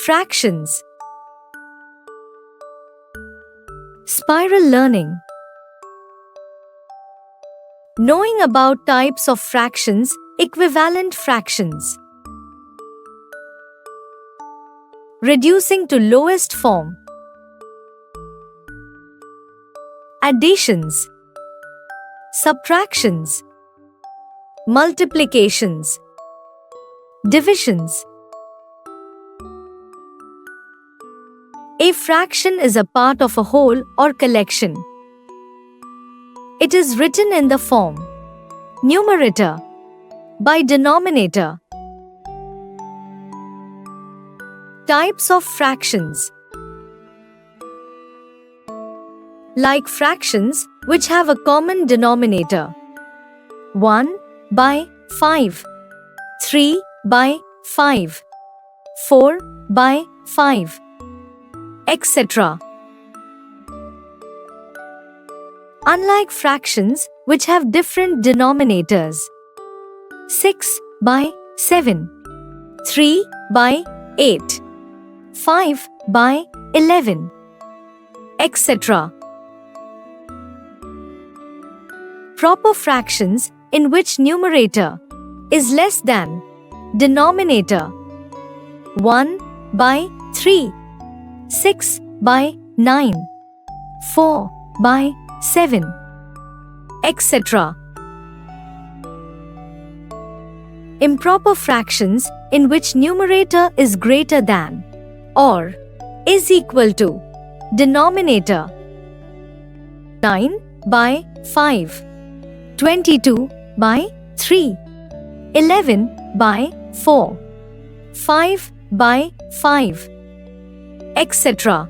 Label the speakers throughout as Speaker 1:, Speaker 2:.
Speaker 1: Fractions. Spiral learning. Knowing about types of fractions, equivalent fractions. Reducing to lowest form. Additions. Subtractions. Multiplications. Divisions. A fraction is a part of a whole or collection. It is written in the form numerator by denominator. Types of fractions. Like fractions which have a common denominator. 1 by 5, 3 by 5, 4 by 5, etc. Unlike fractions which have different denominators. 6 by 7, 3 by 8, 5 by 11, etc. Proper fractions in which numerator is less than denominator. 1 by 3, 6 by 9, 4 by 7, etc. Improper fractions in which numerator is greater than or is equal to denominator. 9 by 5, 22 by 3, 11 by 4, 5 by 5, etc.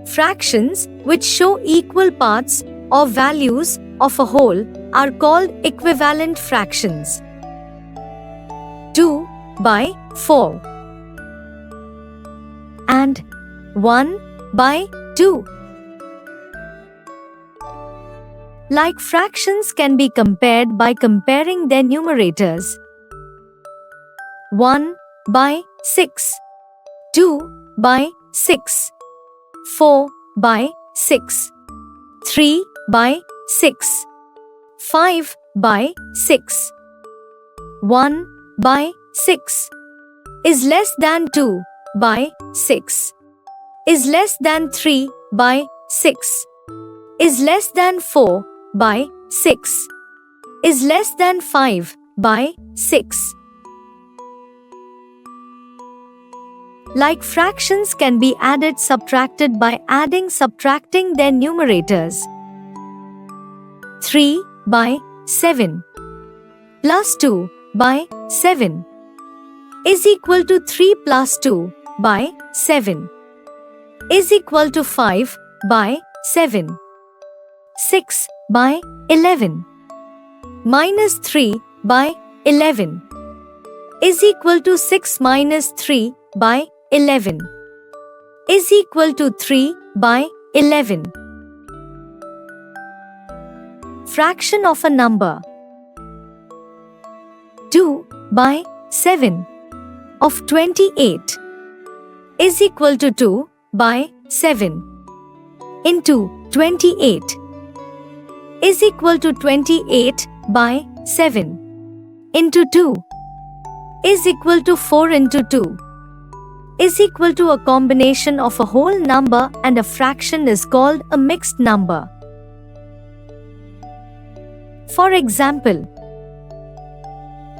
Speaker 1: Fractions which show equal parts or values of a whole are called equivalent fractions. 2 by 4 and 1 by 2. Like fractions can be compared by comparing their numerators. 1 by 6, 2 by 6, 4 by 6, 3 by 6, 5 by 6. 1 by 6 is less than 2 by 6, is less than 3 by 6, is less than 4 by 6, is less than 5 by 6. Like fractions can be added subtracted by adding subtracting their numerators. 3 by 7 plus 2 by 7 is equal to 3 plus 2 by 7 is equal to 5 by 7. 6 by 11 minus 3 by 11 is equal to 6 minus 3 by 11 is equal to 3 by 11. Fraction of a number. 2 by 7 of 28 is equal to 2 by 7 into 28 is equal to 28 by 7 into 2 is equal to 4 into 2 is equal to a combination of a whole number and a fraction is called a mixed number. For example,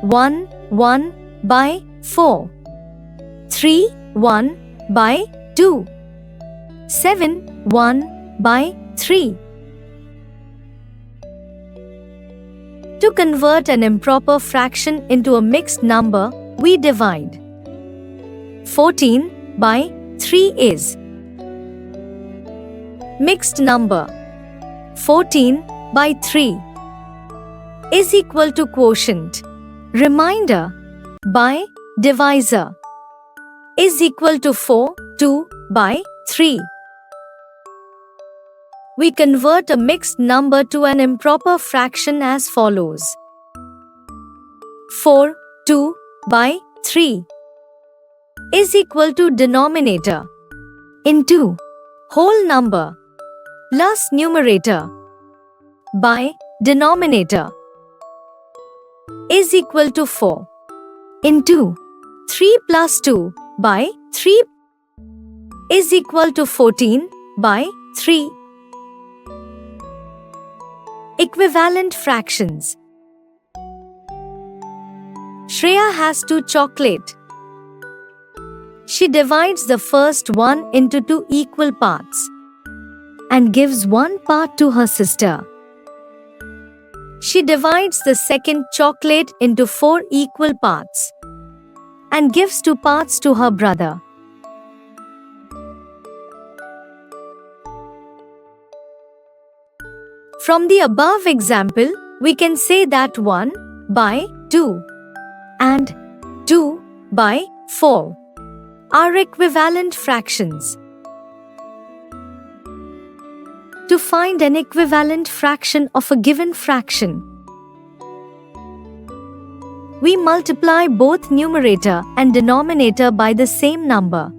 Speaker 1: 1 1 by 4, 3 1 by 2, 7 1 by 3. To convert an improper fraction into a mixed number, we divide. 14 by 3 is mixed number. 14 by 3 is equal to quotient. Reminder, by divisor is equal to 4, 2 by 3. We convert a mixed number to an improper fraction as follows. 4, 2 by 3 is equal to denominator into whole number plus numerator by denominator is equal to 4 into 3 plus 2 by 3 is equal to 14 by 3. Equivalent fractions. Shreya has 2 chocolate. She divides the first one into 2 equal parts and gives one part to her sister. She divides the second chocolate into 4 equal parts and gives 2 parts to her brother. From the above example, we can say that 1 by 2 and 2 by 4 are equivalent fractions. To find an equivalent fraction of a given fraction, we multiply both numerator and denominator by the same number,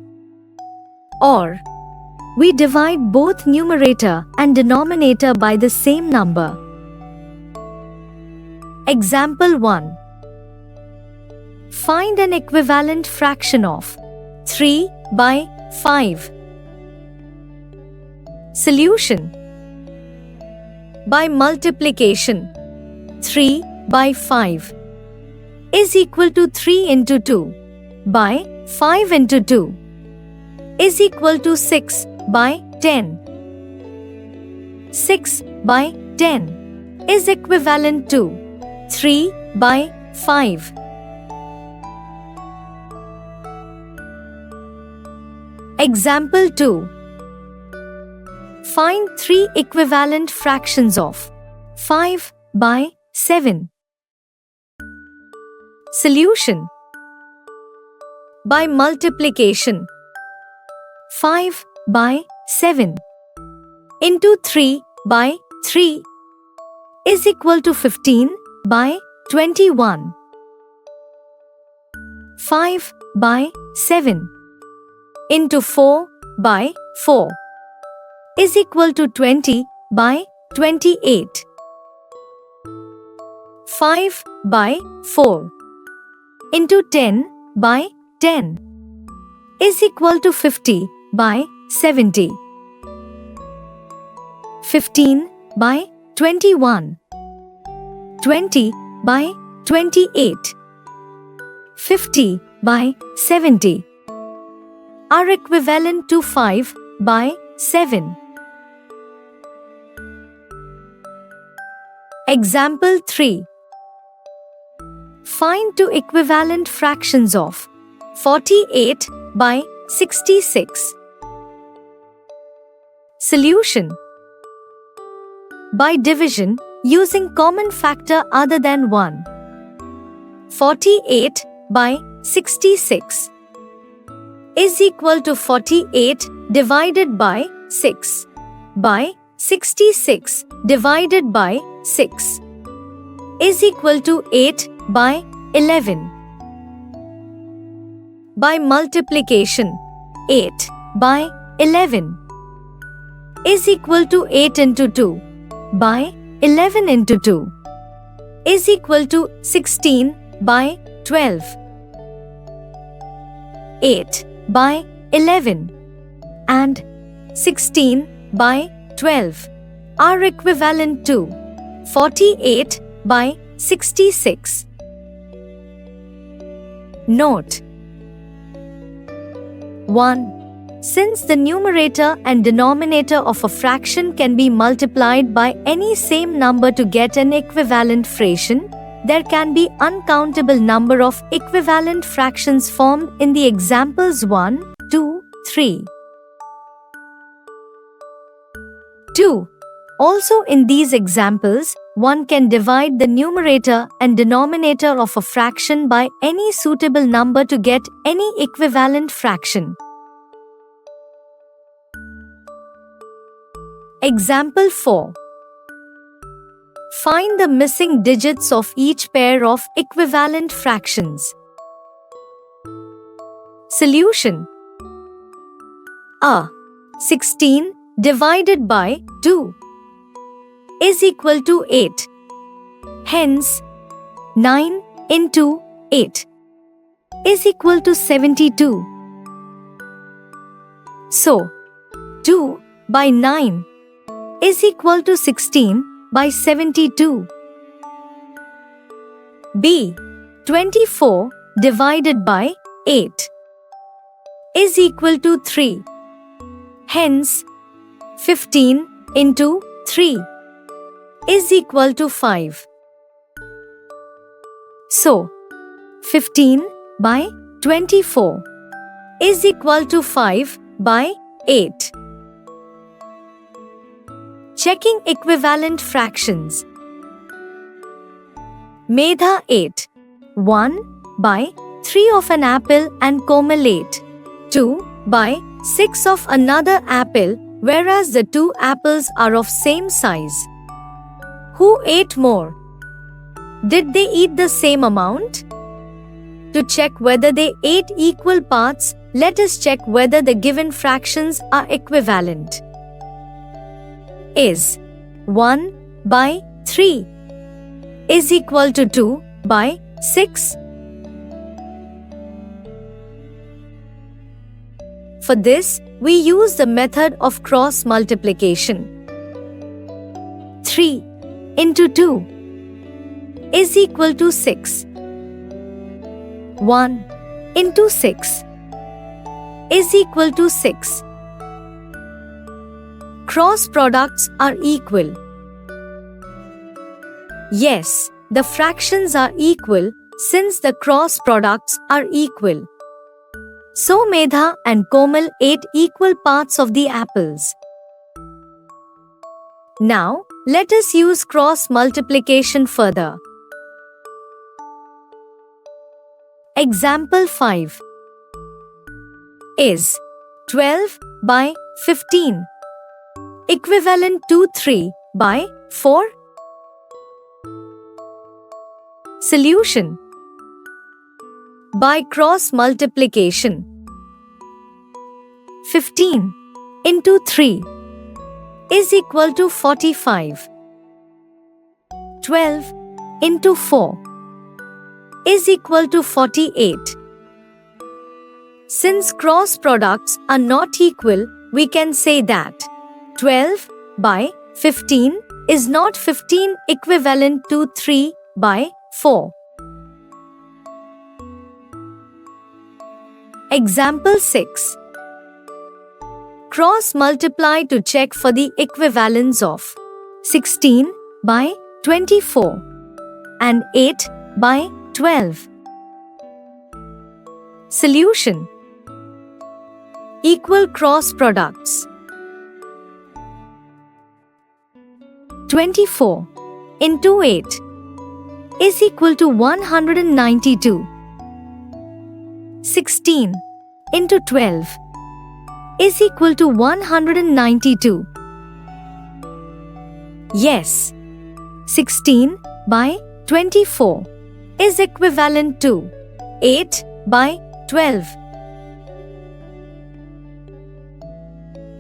Speaker 1: or we divide both numerator and denominator by the same number. Example 1. Find an equivalent fraction of 3 by 5. Solution. By multiplication, 3 by 5 is equal to 3 into 2 by 5 into 2 is equal to 6 by 10. 6 by 10 is equivalent to 3 by 5. Example 2. Find 3 equivalent fractions of 5 by 7. Solution. By multiplication, 5 by 7 into 3 by 3 is equal to 15 by 21. 5 by 7 into 4 by 4 is equal to 20 by 28. 5 by 4 into 10 by 10 is equal to 50 by 70. 15 by 21. 20 by 28. 50 by 70 are equivalent to 5 by 7. Example 3. Find 2 equivalent fractions of 48 by 66. Solution. By division using common factor other than 1. 48 by 66 is equal to 48 divided by 6 by 66 divided by 6 is equal to 8 by 11. By multiplication, 8 by 11 is equal to 8 into 2 by 11 into 2 is equal to 16 by 12. 8 by 11 and 16 by 12 are equivalent to 48 by 66. Note 1. Since the numerator and denominator of a fraction can be multiplied by any same number to get an equivalent fraction, there can be uncountable number of equivalent fractions formed in the examples 1, 2, 3. 2. Also in these examples, one can divide the numerator and denominator of a fraction by any suitable number to get any equivalent fraction. Example 4. Find the missing digits of each pair of equivalent fractions. Solution. A. 16 divided by 2 is equal to 8. Hence, 9 into 8 is equal to 72. So, 2 by 9 is equal to 16 by 72. B. 24 divided by 8 is equal to 3. Hence, 15 into 3 is equal to 5. So, 15 by 24 is equal to 5 by 8. Checking equivalent fractions. Medha ate 1 by 3 of an apple and Komal ate 2 by 6 of another apple, whereas the two apples are of same size. Who ate more? Did they eat the same amount? To check whether they ate equal parts, let us check whether the given fractions are equivalent. Is 1 by 3 is equal to 2 by 6? For this, we use the method of cross multiplication. 3 into 2 is equal to 6. 1 into 6 is equal to 6. Cross products are equal. Yes, the fractions are equal since the cross products are equal. So Medha and Komal ate equal parts of the apples. Now, let us use cross multiplication further. Example 5 is 12 by 15 equivalent to 3 by 4? Solution. By cross multiplication. 15 into 3 is equal to 45. 12 into 4 is equal to 48. Since cross products are not equal, we can say that 12 by 15 is not 15 equivalent to 3 by 4. Example 6. Cross multiply to check for the equivalence of 16 by 24 and 8 by 12. Solution. Equal cross products. 24 into 8 is equal to 192. 16 into 12 is equal to 192. Yes, 16 by 24 is equivalent to 8 by 12.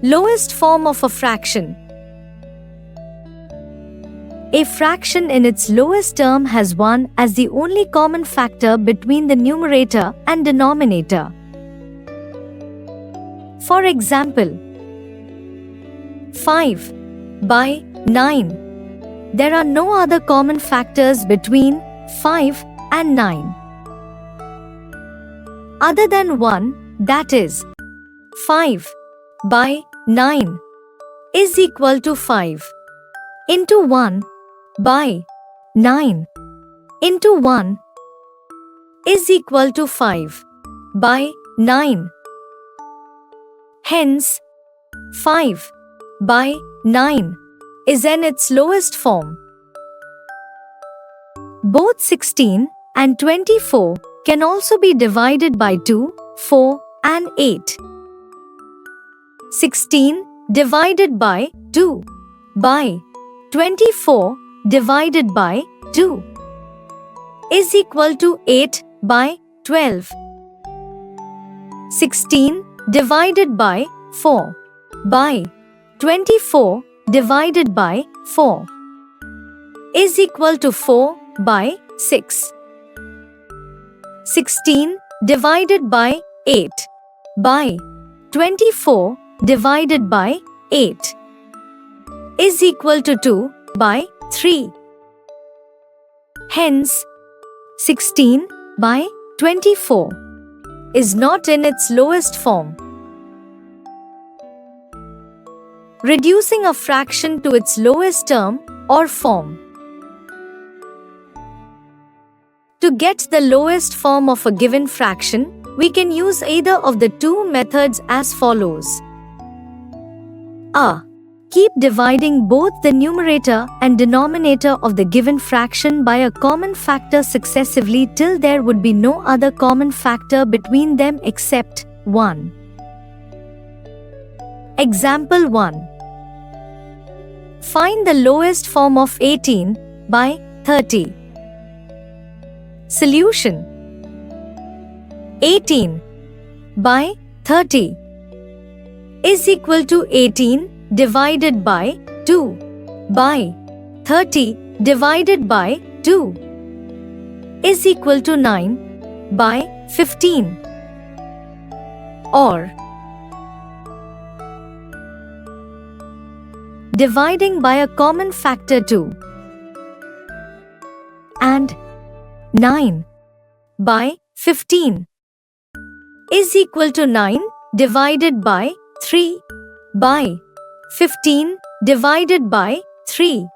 Speaker 1: Lowest form of a fraction. A fraction in its lowest term has 1 as the only common factor between the numerator and denominator. For example, 5 by 9. There are no other common factors between 5 and 9 other than 1, that is, 5 by 9 is equal to 5 into 1 by 9 into 1 is equal to 5 by 9. Hence, 5 by 9 is in its lowest form. Both 16 and 24 can also be divided by 2, 4 and 8. 16 divided by 2 by 24 divided by 2 is equal to 8 by 12. 16 divided by 4 by 24 divided by 4 is equal to 4 by 6. 16 divided by 8 by 24 divided by 8 is equal to 2 by 3. Hence, 16 by 24 is not in its lowest form. Reducing a fraction to its lowest term or form. To get the lowest form of a given fraction, we can use either of the two methods as follows. A. Keep dividing both the numerator and denominator of the given fraction by a common factor successively till there would be no other common factor between them except 1. Example 1. Find the lowest form of 18 by 30. Solution. 18 by 30 is equal to 18 divided by 2 by 30 divided by 2 is equal to 9 by 15. Or dividing by a common factor 2 and 9 by 15 is equal to 9 divided by 3 by 15 divided by 3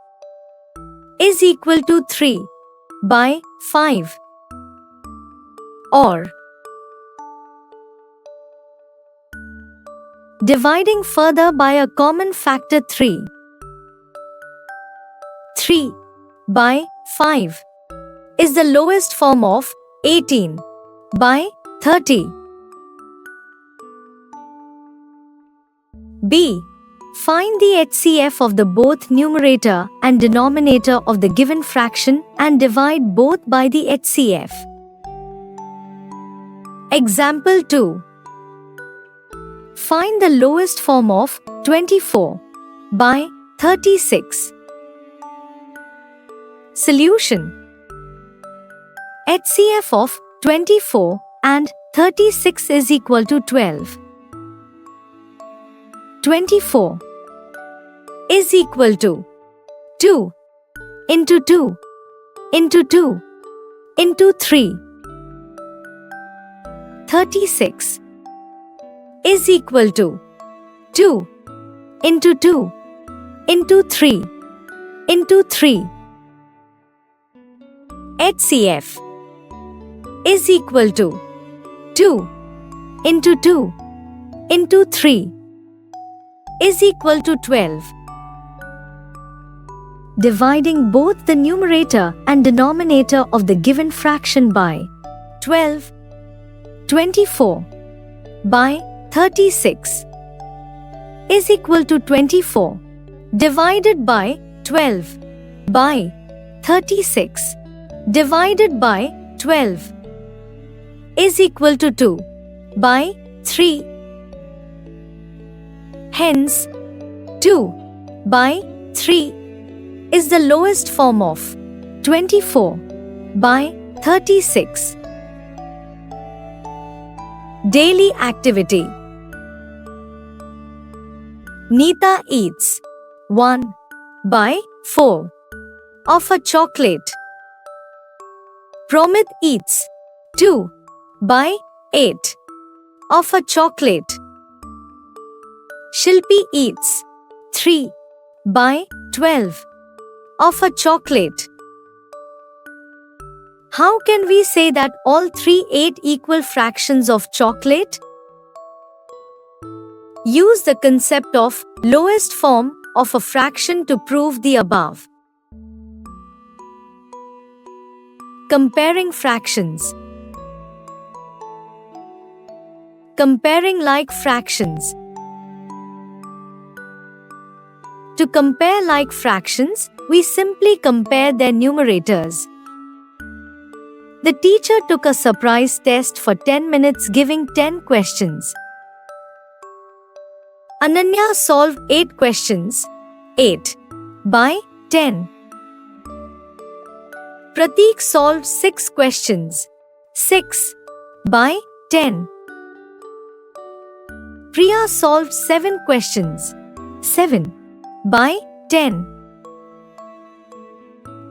Speaker 1: is equal to 3 by 5. Or dividing further by a common factor 3. 3 by 5 is the lowest form of 18 by 30. B. Find the HCF of the both numerator and denominator of the given fraction and divide both by the HCF. Example 2. Find the lowest form of 24 by 36. Solution. HCF of 24 and 36 is equal to 12. 24 is equal to 2 into 2 into 2 into 3. 36 is equal to 2 into 2 into 3 into 3. HCF is equal to 2 into 2 into 3 is equal to 12. Dividing both the numerator and denominator of the given fraction by 12, 24 by 36 is equal to 24 divided by 12 by 36 divided by 12 is equal to 2 by 3. Hence, 2 by 3 is the lowest form of 24 by 36. Daily activity. Neeta eats 1 by 4 of a chocolate. Promit eats 2 by 8 of a chocolate. Shilpi eats 3 by 12 of a chocolate. How can we say that all three ate equal fractions of chocolate? Use the concept of lowest form of a fraction to prove the above. Comparing fractions. Comparing like fractions. To compare like fractions, we simply compare their numerators. The teacher took a surprise test for 10 minutes giving 10 questions. Ananya solved 8 questions. 8 by 10. Prateek solved 6 questions. 6 by 10. Priya solved 7 questions. 7 by 10.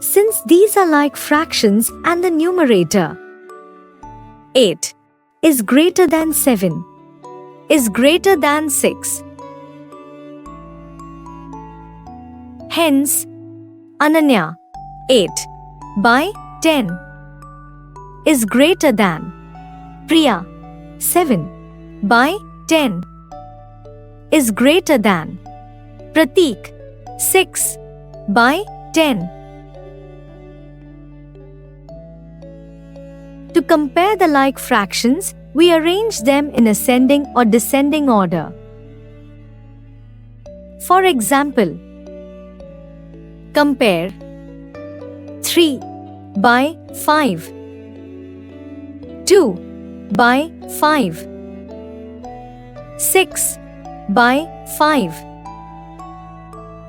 Speaker 1: Since these are like fractions and the numerator 8 is greater than 7 is greater than 6. Hence, Ananya 8 by 10 is greater than Priya 7 by 10 is greater than Prateek 6 by 10. To compare the like fractions, we arrange them in ascending or descending order. For example, compare 3 by 5, 2 by 5, 6 by 5,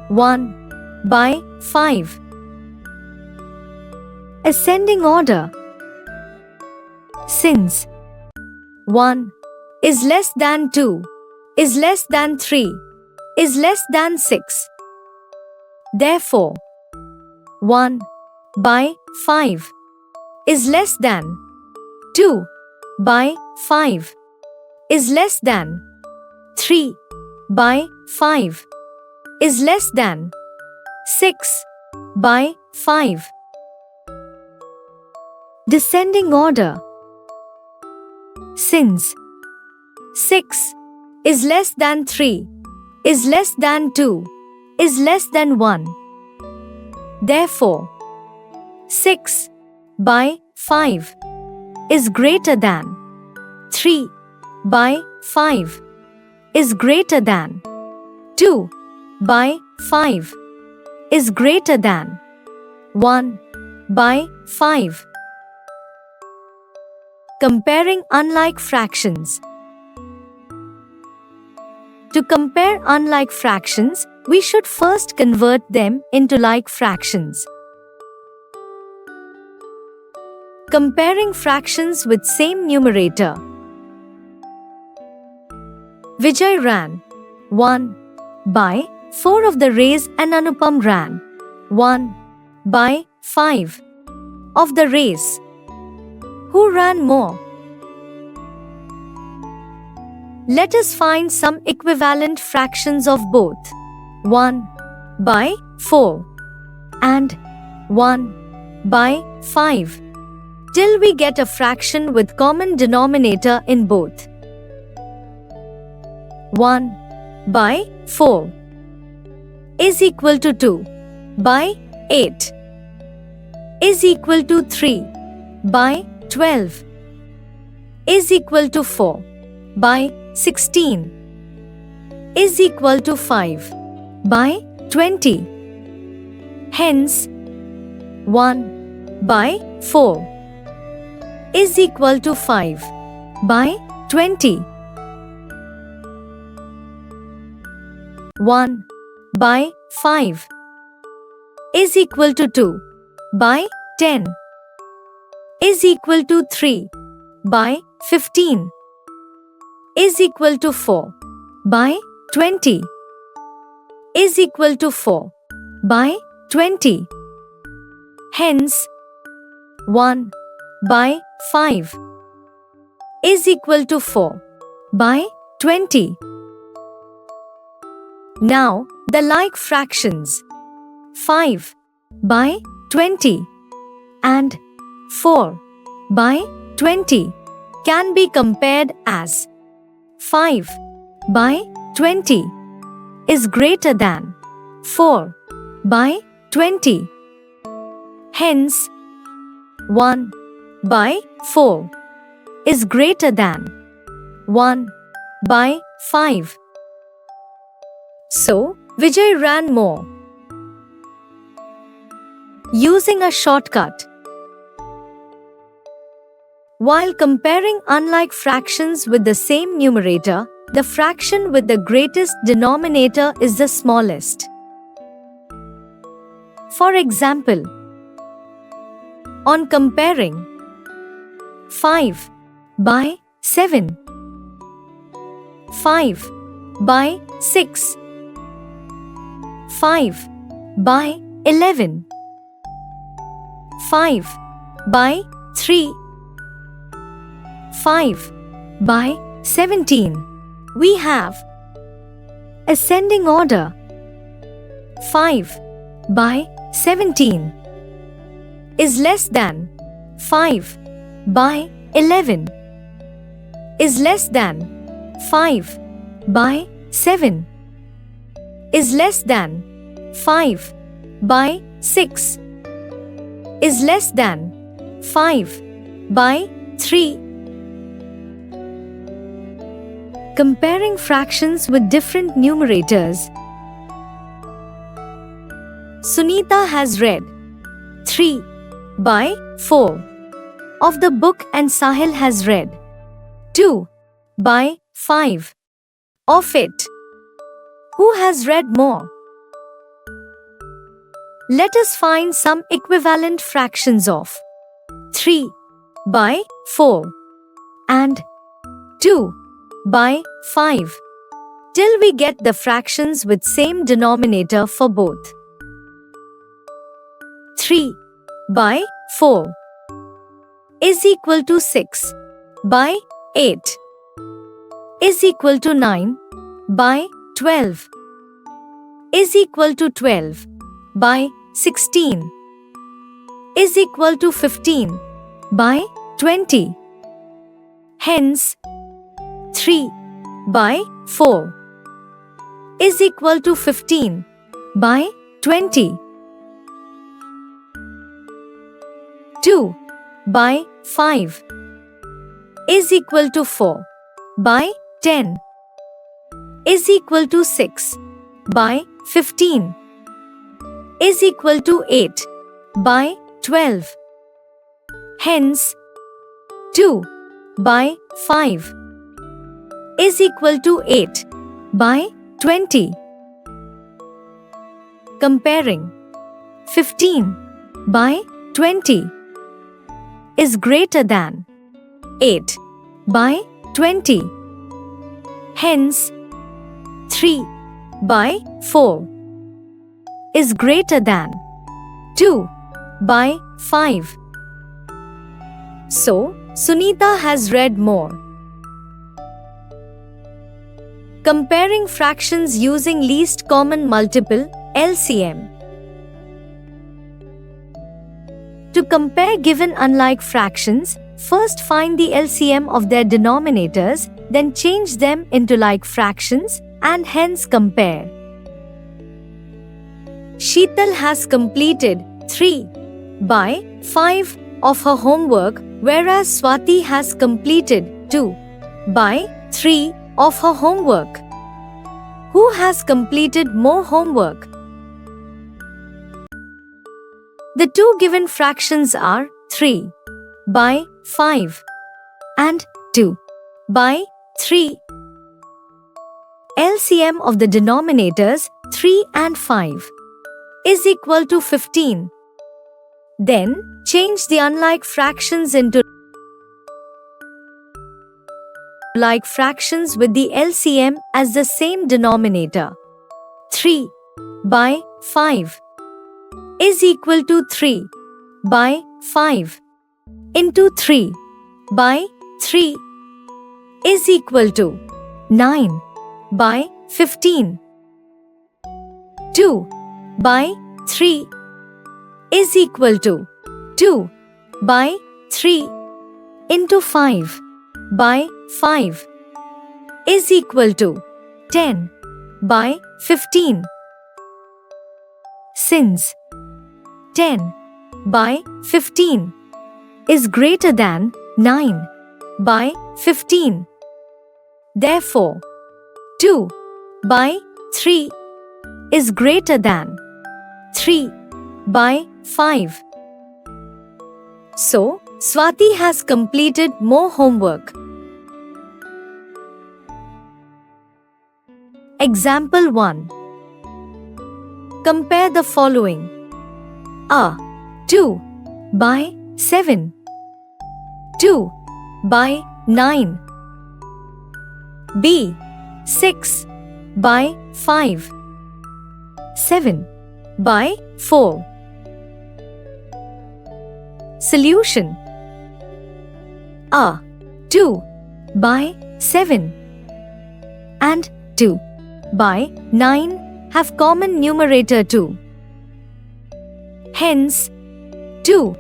Speaker 1: 1 by 5. Ascending order. Since 1 is less than 2, is less than 3, is less than 6. Therefore, 1 by 5 is less than 2 by 5 is less than 3 by 5 is less than 6 by 5. Descending order. Since 6 is less than 3, is less than 2, is less than 1. Therefore, 6 by 5 is greater than 3 by 5 is greater than 2 by 5 is greater than 1 by 5. Comparing unlike fractions. To compare unlike fractions, we should first convert them into like fractions. Comparing fractions with same numerator. Vijay ran 1 by 4 of the race and Anupam ran 1 by 5 of the race. Who ran more? Let us find some equivalent fractions of both 1 by 4 and 1 by 5 till we get a fraction with common denominator in both. 1 by 4 is equal to 2 by 8 is equal to 3 by 12 is equal to 4 by 16 is equal to 5 by 20. Hence, 1 by 4 is equal to 5 by 20. 1 by 5 is equal to 2 by 10 is equal to 3 by 15 is equal to 4 by 20 is equal to 4 by 20. Hence, 1 by 5 is equal to 4 by 20. Now, the like fractions 5 by 20 and 4 by 20 can be compared as 5 by 20 is greater than 4 by 20. Hence, 1 by 4 is greater than 1 by 5. So, Vijay ran more. Using a shortcut. While comparing unlike fractions with the same numerator, the fraction with the greatest denominator is the smallest. For example, on comparing 5 by 7, 5 by 6, 5 by 11, 5 by 3, 5 by 17, we have ascending order. 5 by 17 is less than 5 by 11, is less than 5 by 7, is less than 5 by 6, is less than 5 by 3. Comparing fractions with different numerators. Sunita has read 3 by 4 of the book and Sahil has read 2 by 5 of it. Who has read more? Let us find some equivalent fractions of 3 by 4 and 2 by 5 till we get the fractions with same denominator for both. 3 by 4 is equal to 6 by 8 is equal to 9 by 12 is equal to 12 by 16 is equal to 15 by 20. Hence, 3 by 4 is equal to 15 by 20. 2 by 5 is equal to 4 by 10 is equal to 6 by 15 is equal to 8 by 12. Hence, 2 by 5 is equal to 8 by 20. Comparing 15 by 20 is greater than 8 by 20. Hence, 3 by 4 is greater than 2 by 5. So, Sunita has read more. Comparing fractions using least common multiple (LCM). To compare given unlike fractions, first find the LCM of their denominators, then change them into like fractions and hence compare. Sheetal has completed 3 by 5 of her homework, whereas Swati has completed 2 by 3 of her homework. Who has completed more homework? The two given fractions are 3 by 5 and 2 by 3. LCM of the denominators 3 and 5 is equal to 15. Then, change the unlike fractions into like fractions with the LCM as the same denominator. 3 by 5 is equal to 3 by 5 into 3 by 3 is equal to 9 by 15. 2 by 3 is equal to 2 by 3 into 5 by 5 is equal to 10 by 15. Since 10 by 15 is greater than 9 by 15, therefore 2 by 3 is greater than 3 by 5. So, Swati has completed more homework. Example 1. Compare the following. A. 2 by 7. 2 by 9. B. 6 by 5. 7 by 4. Solution. A. 2 by 7 and 2 by 9 have common numerator 2. Hence, 2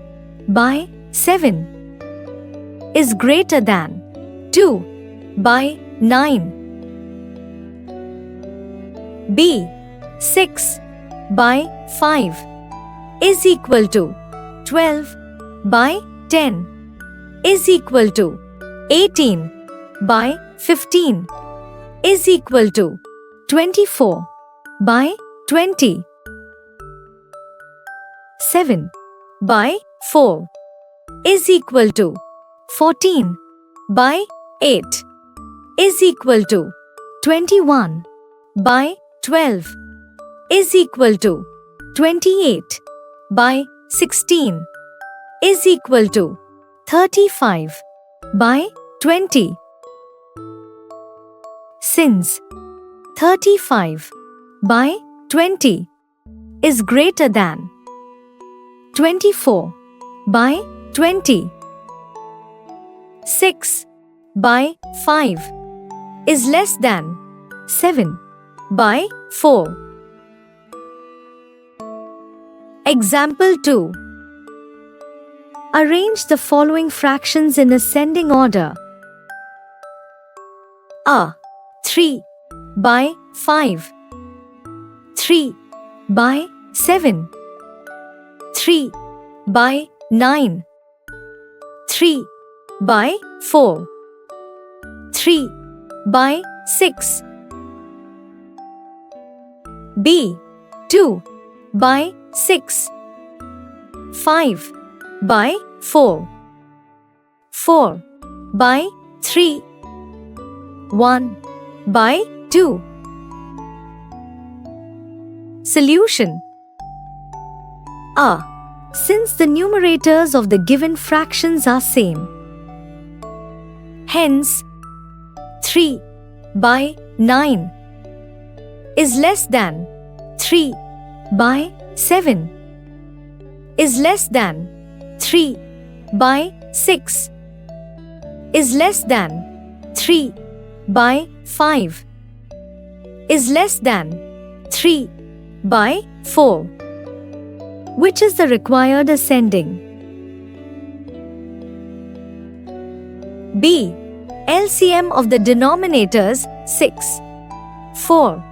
Speaker 1: by 7 is greater than 2 by 9. B. 6 by 5 is equal to 12 by 10 is equal to 18 by 15 is equal to 24 by 20. 7 by 4 is equal to 14 by 8 is equal to 21 by 12 is equal to 28 by 16 is equal to 35 by 20. Since 35 by 20 is greater than 24 by 20, 6 by 5 is less than 7 by 4. Example 2. Arrange the following fractions in ascending order. A. 3 by 5. 3 by 7. 3 by 9. 3 by 4. 3 by 6. B. 2 by 6. 5 by 4. 4 by 3. 1 by 2. Solution. A. Since the numerators of the given fractions are same, hence 3 by 9 is less than 3 by 7 is less than 3 by 6 is less than 3 by 5 is less than 3 by 4. Which is the required ascending? B. LCM of the denominators 6, 4,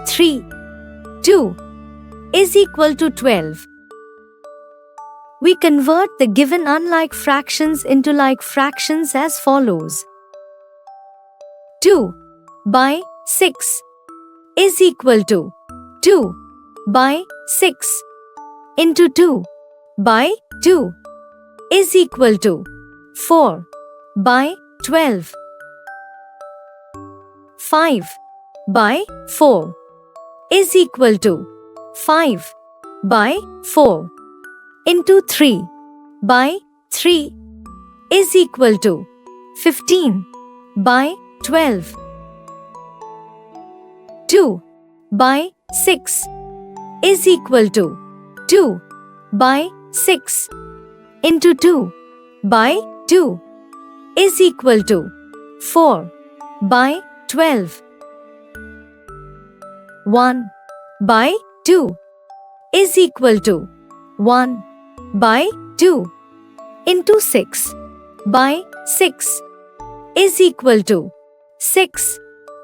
Speaker 1: 3, 2 is equal to 12. We convert the given unlike fractions into like fractions as follows. 2 by 6 is equal to 2 by 6 into 2 by 2 is equal to 4 by 12. 5 by 4 is equal to 5 by 4 into 3 by 3 is equal to 15 by 12. 2 by 6 is equal to 2 by 6 into 2 by 2 is equal to 4 by 12. 1 by 2 is equal to 1 by 2 into 6 by 6 is equal to 6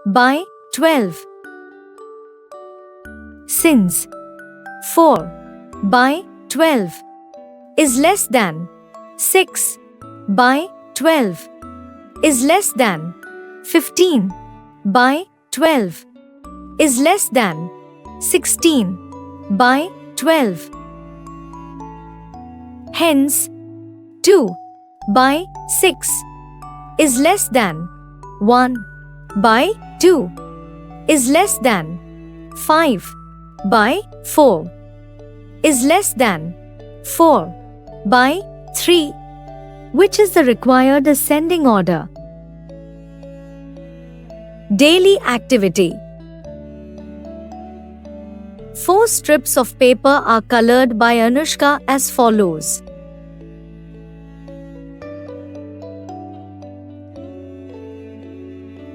Speaker 1: by 12. Since 4 by 12 is less than 6 by 12 is less than 15 by 12 is less than 16 by 12. Hence, 2 by 6 is less than 1 by 2 is less than 5 by 4 is less than 4 by 3. Which is the required ascending order? Daily activity. 4 strips of paper are colored by Anushka as follows.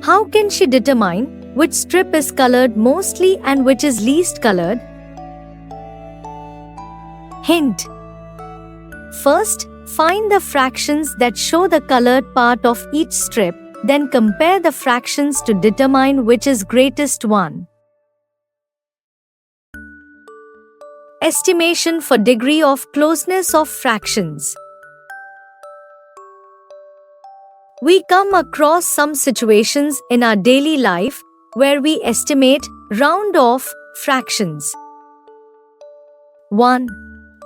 Speaker 1: How can she determine which strip is colored mostly and which is least colored? Hint. First, find the fractions that show the colored part of each strip, then compare the fractions to determine which is greatest one. Estimation for degree of closeness of fractions. We come across some situations in our daily life where we estimate, round off, fractions. 1.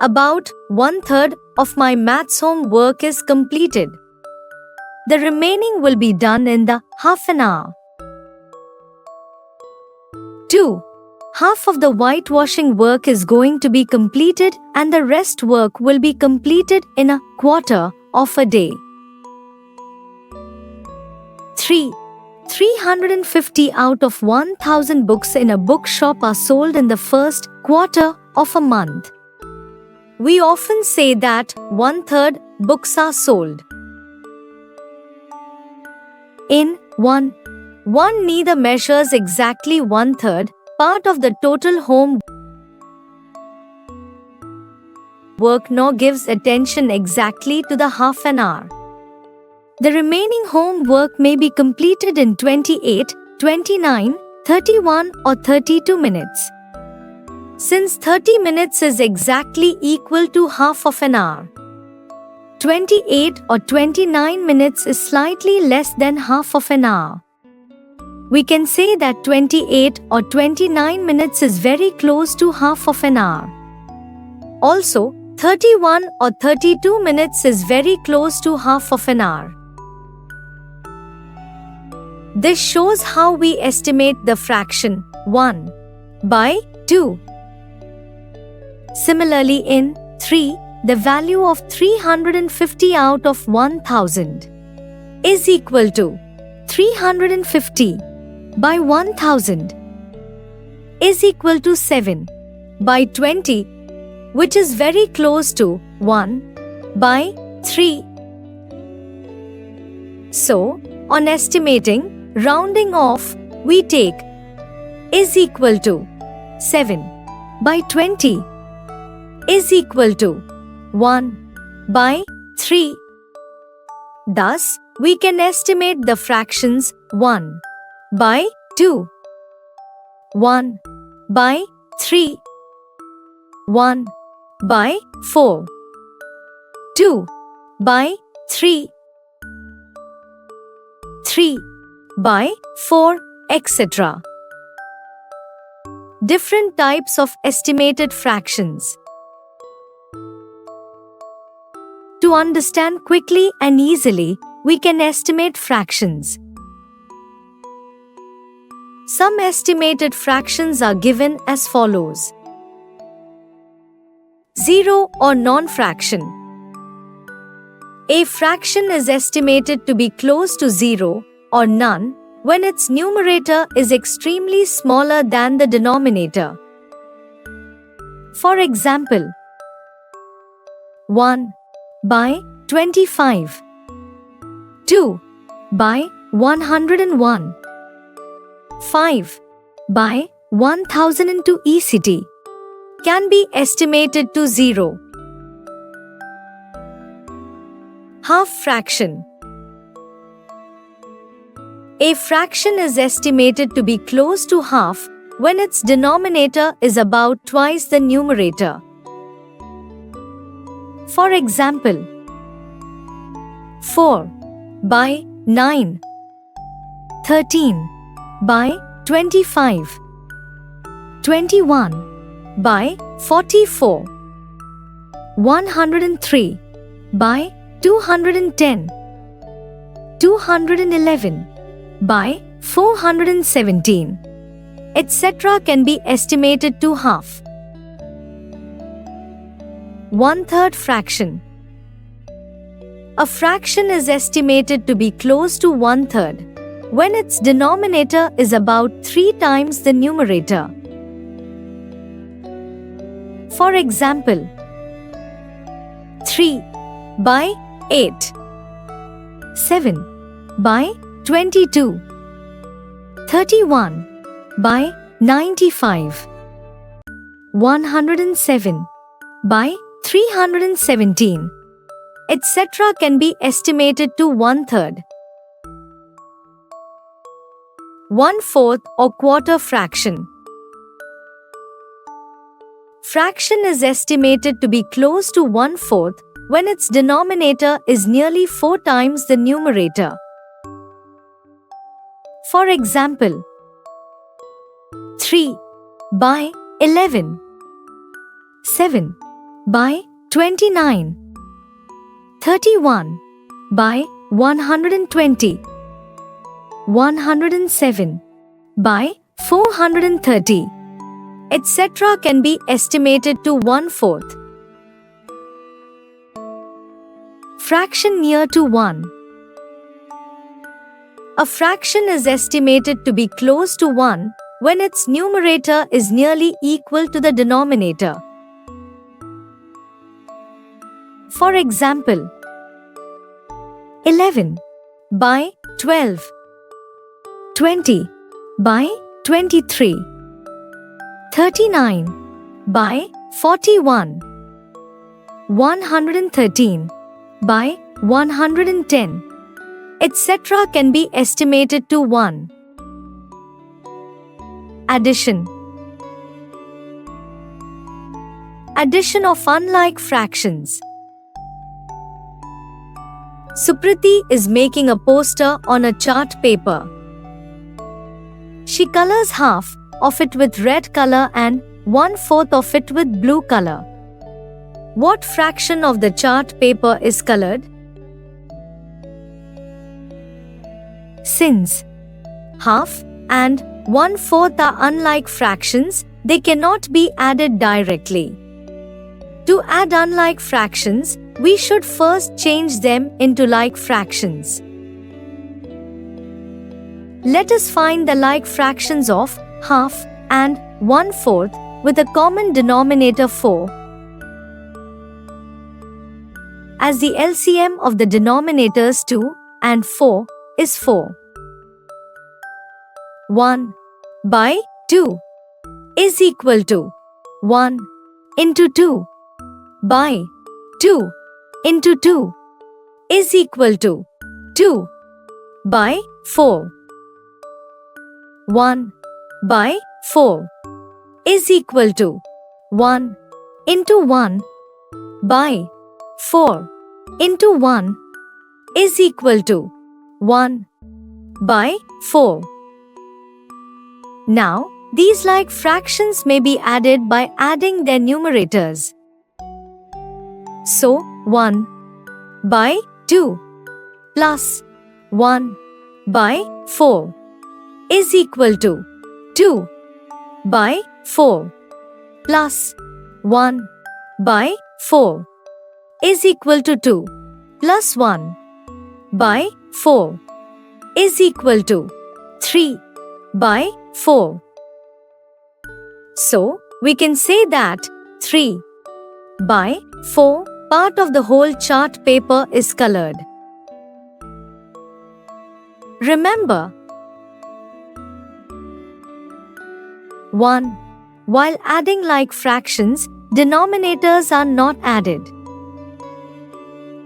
Speaker 1: About 1/3 of my maths homework is completed. The remaining will be done in the half an hour. 2. Half of the whitewashing work is going to be completed and the rest work will be completed in a quarter of a day. 3. 350 out of 1,000 books in a bookshop are sold in the first quarter of a month. We often say that 1/3 books are sold. In 1 neither measures exactly 1/3 part of the total home work nor gives attention exactly to the half an hour. The remaining homework may be completed in 28, 29, 31 or 32 minutes. Since 30 minutes is exactly equal to half of an hour, 28 or 29 minutes is slightly less than half of an hour. We can say that 28 or 29 minutes is very close to half of an hour. Also, 31 or 32 minutes is very close to half of an hour. This shows how we estimate the fraction 1 by 2. Similarly, in 3, the value of 350 out of 1,000 is equal to 350 by 1,000 is equal to 7 by 20, which is very close to 1 by 3. So, on estimating, rounding off, we take is equal to 7 by 20 is equal to 1 by 3. Thus, we can estimate the fractions 1 by 2, 1 by 3, 1 by 4, 2 by 3, 3 by 4, etc. Different types of estimated fractions. To understand quickly and easily, we can estimate fractions. Some estimated fractions are given as follows. 0 or non-fraction. A fraction is estimated to be close to 0 or none when its numerator is extremely smaller than the denominator. For example, 1 by 25, 2 by 101, 5 by 1002 ECT can be estimated to 0. Half fraction. A fraction is estimated to be close to half when its denominator is about twice the numerator. For example, 4 by 9, 13 by 25, 21 by 44, 103 by 210, 211 by 417, etc. can be estimated to half. 1/3 fraction. A fraction is estimated to be close to 1/3 when its denominator is about 3 times the numerator. For example, 3 by 8, 7 by 22, 31 by 95, 107 by 317, etc. can be estimated to 1/3. 1/4 or quarter fraction. Fraction is estimated to be close to 1/4 when its denominator is nearly 4 times the numerator. For example, 3 by 11, 7 by 29, 31 by 120, 107 by 430, etc. can be estimated to 1/4. Fraction near to 1. A fraction is estimated to be close to 1 when its numerator is nearly equal to the denominator. For example, 11 by 12, 20 by 23, 39 by 41, 113 by 110, etc. can be estimated to 1. Addition. Addition of unlike fractions. Supriti is making a poster on a chart paper. She colors half of it with red color and 1/4 of it with blue color. What fraction of the chart paper is colored? Since half and 1/4 are unlike fractions, they cannot be added directly. To add unlike fractions, we should first change them into like fractions. Let us find the like fractions of half and 1/4 with a common denominator 4. As the LCM of the denominators 2 and 4 is 4. 1 by 2 is equal to 1 into 2 by 2 into 2 is equal to 2 by 4. 1 by 4 is equal to 1 into 1 by 4 into 1 is equal to 1 by 4. Now, these like fractions may be added by adding their numerators. So, 1 by 2 plus 1 by 4 is equal to 2 by 4 plus 1 by 4 is equal to 2 plus 1 by 4 is equal to 3 by 4. So, we can say that 3 by 4 part of the whole chart paper is colored. Remember, 1. While adding like fractions, denominators are not added.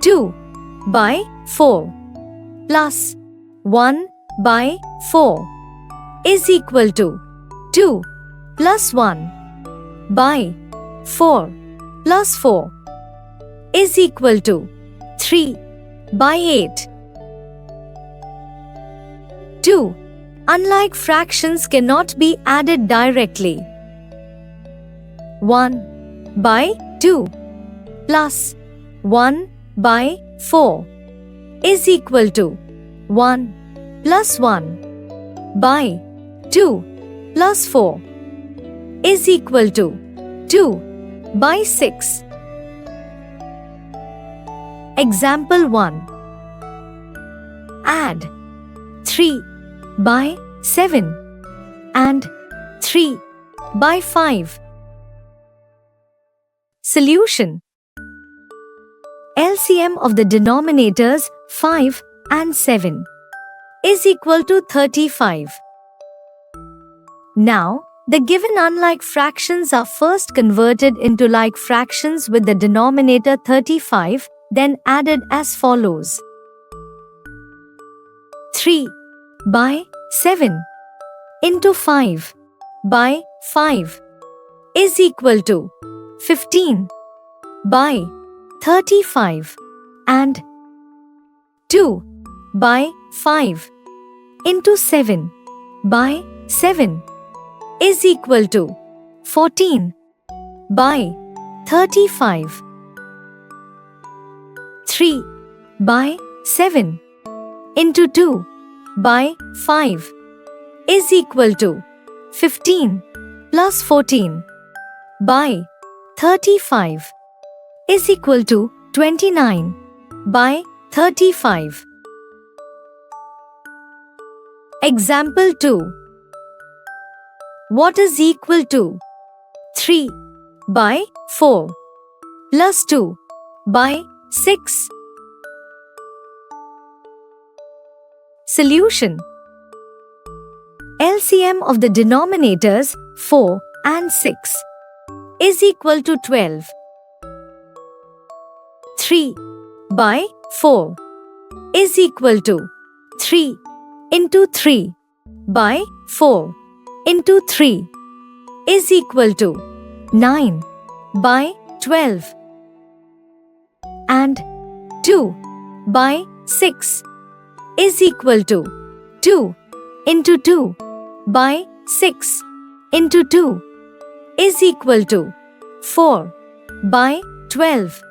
Speaker 1: 2 by 4 plus 1 by 4 is equal to 2 plus 1 by 4 plus 4 is equal to 3 by 8. 2. Unlike fractions cannot be added directly. 1 by 2 plus 1 by 4 is equal to 1 plus 1 by 2 plus 4 is equal to 2 by 6. Example 1. Add 3 by 7 and 3 by 5. Solution. LCM of the denominators 5 and 7 is equal to 35. Now, the given unlike fractions are first converted into like fractions with the denominator 35, then added as follows. 3 by 7 into 5 by 5 is equal to 15 by 35 and 2 by 5 into 7 by 7 is equal to 14 by 35. 3 by 7 into 2 by 5 is equal to 15 plus 14 by 35 is equal to 29 by 35. Example 2. What is equal to 3 by 4 plus 2 by 6? Solution. LCM of the denominators 4 and 6 is equal to 12. 3 by 4 is equal to 3 into 3 by 4 into 3 is equal to 9 by 12, and 2 by 6 is equal to 2 into 2 by 6 into 2 is equal to 4 by 12.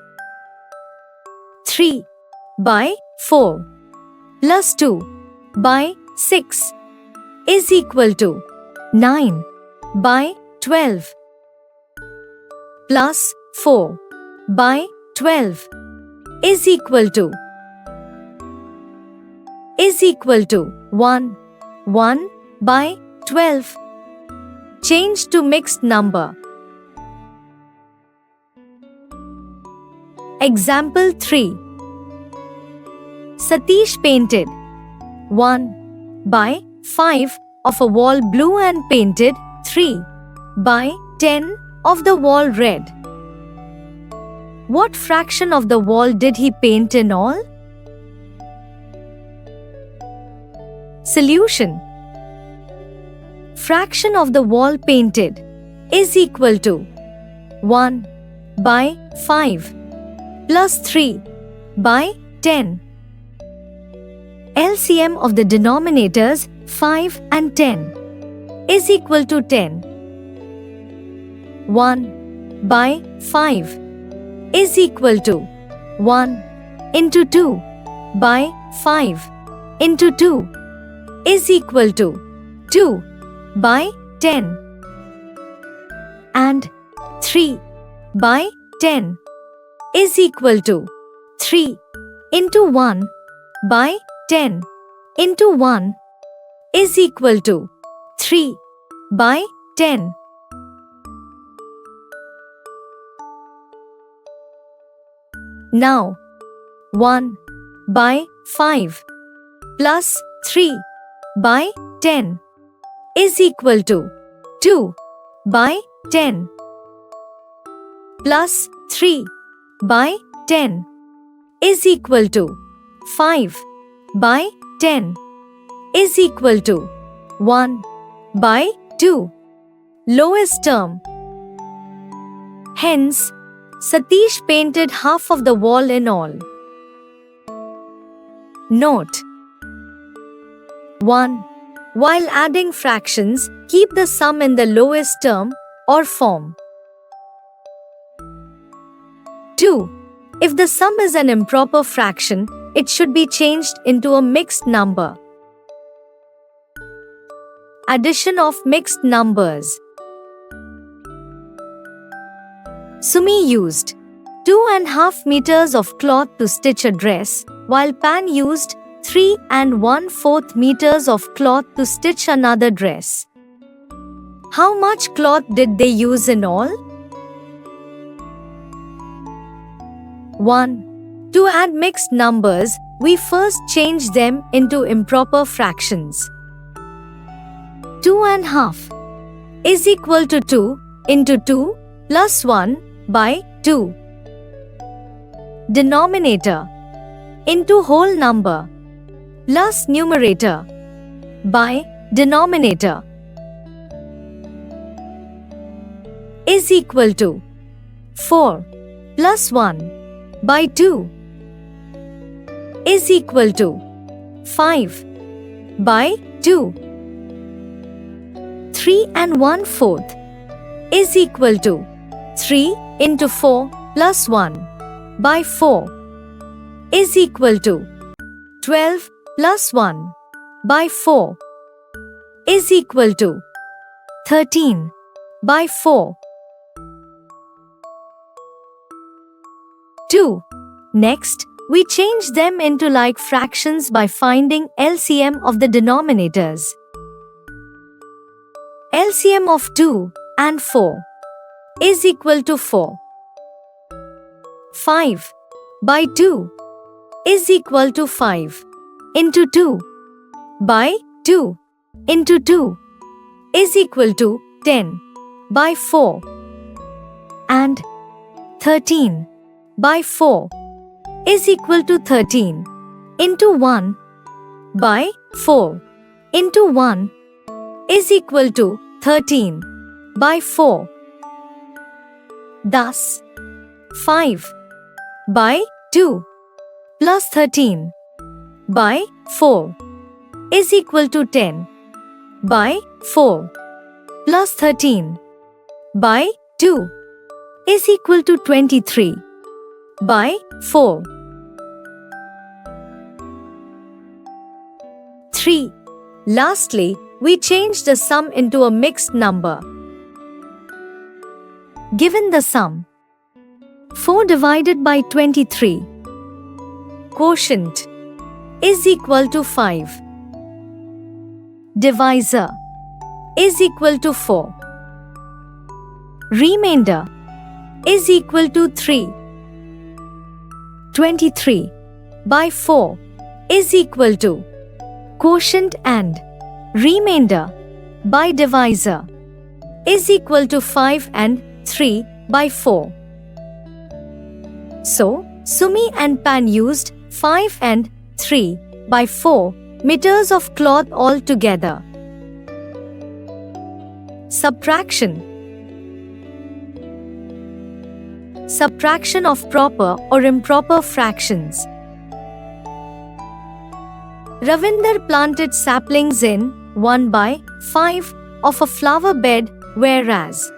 Speaker 1: 3 by 4 plus 2 by 6 is equal to 9 by 12 plus 4 by 12 is equal to 1 by 12. Change to mixed number. Example 3. Satish painted 1 by 5 of a wall blue and painted 3 by 10 of the wall red. What fraction of the wall did he paint in all? Solution. Fraction of the wall painted is equal to 1 by 5 plus 3 by 10. LCM of the denominators 5 and 10 is equal to 10. 1 by 5 is equal to 1 into 2 by 5 into 2 is equal to 2 by 10, and 3 by 10 is equal to 3 into 1 by 10 into 1 is equal to 3 by 10. Now, 1 by 5 plus 3 by 10 is equal to 2 by 10 plus 3 by 10 is equal to 5 by 10 is equal to 1 by 2. Lowest term. Hence, Satish painted half of the wall in all. Note 1. While adding fractions, keep the sum in the lowest term or form. 2. If the sum is an improper fraction, it should be changed into a mixed number. Addition of mixed numbers. Sumi used 2.5 meters of cloth to stitch a dress, while Pan used 3.1/4 meters of cloth to stitch another dress. How much cloth did they use in all? 1. To add mixed numbers, we first change them into improper fractions. 2.5 is equal to 2 into 2 plus 1 by 2. Denominator into whole number plus numerator by denominator is equal to 4 plus 1 by 2 is equal to 5 by 2. 3.1/4 is equal to 3 into 4 plus 1 by 4 is equal to 12 plus 1 by 4 is equal to 13 by 4. 2. Next, we change them into like fractions by finding LCM of the denominators. LCM of 2 and 4 is equal to 4. 5 by 2 is equal to 5 into 2 by 2 into 2 is equal to 10 by 4, and 13 by 4 is equal to 13 into 1 by 4 into 1 is equal to 13 by 4. Thus, 5 by 2 plus 13 by 4 is equal to 10 by 4 plus 13 by 2 is equal to 23 by 4. 3. Lastly, we change the sum into a mixed number. Given the sum 4 divided by 23, quotient is equal to 5. Divisor is equal to 4. Remainder is equal to 3. 23 by 4 is equal to quotient and remainder by divisor is equal to 5 and 3 by 4. So, Sumi and Pan used 5 and 3 by 4 meters of cloth all together. Subtraction. Subtraction of proper or improper fractions. Ravinder planted saplings in 1 by 5 of a flower bed, whereas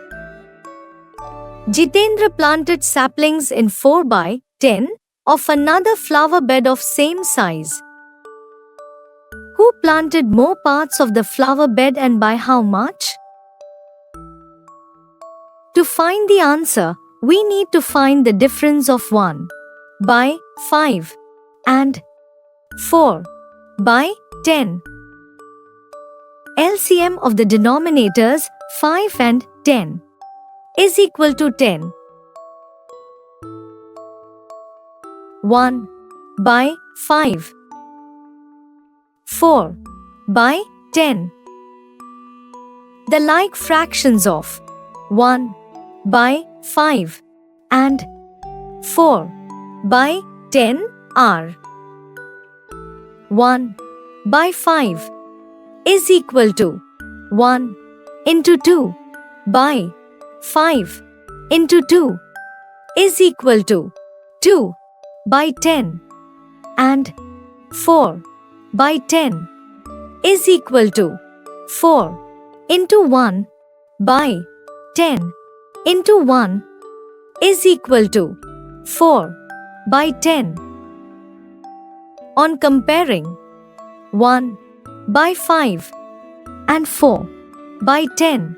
Speaker 1: Jitendra planted saplings in 4 by 10 of another flower bed of same size. Who planted more parts of the flower bed and by how much? To find the answer, we need to find the difference of 1 by 5 and 4 by 10. LCM of the denominators 5 and 10 is equal to 10. 1 by 5. 4 by 10. The like fractions of 1 by 5 and 4 by 10 are 1 by 5 is equal to 1 into 2 by 5 into 2 is equal to 2 by 10, and 4 by 10 is equal to 4 into 1 by 10 into 1 is equal to 4 by 10. On comparing 1 by 5 and 4 by 10,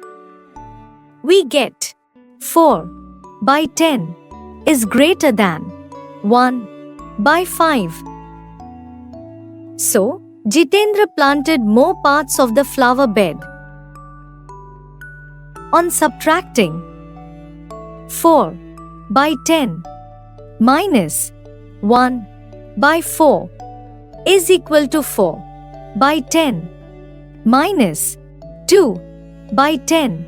Speaker 1: we get 4 by 10 is greater than 1 by 5. So, Jitendra planted more parts of the flower bed. On subtracting 4 by 10 minus 1 by 4 is equal to 4 by 10 minus 2 by 10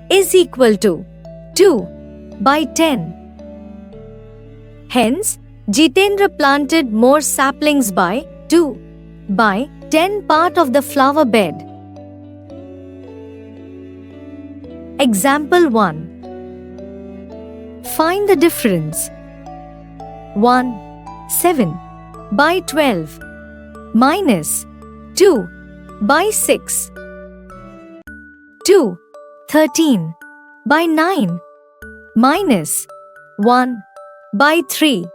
Speaker 1: is equal to 2 by 10. Hence, Jitendra planted more saplings by 2 by 10 part of the flower bed. Example 1. Find the difference. 7 by 12 minus 2 by 6. 13 by 9 minus 1 by 3.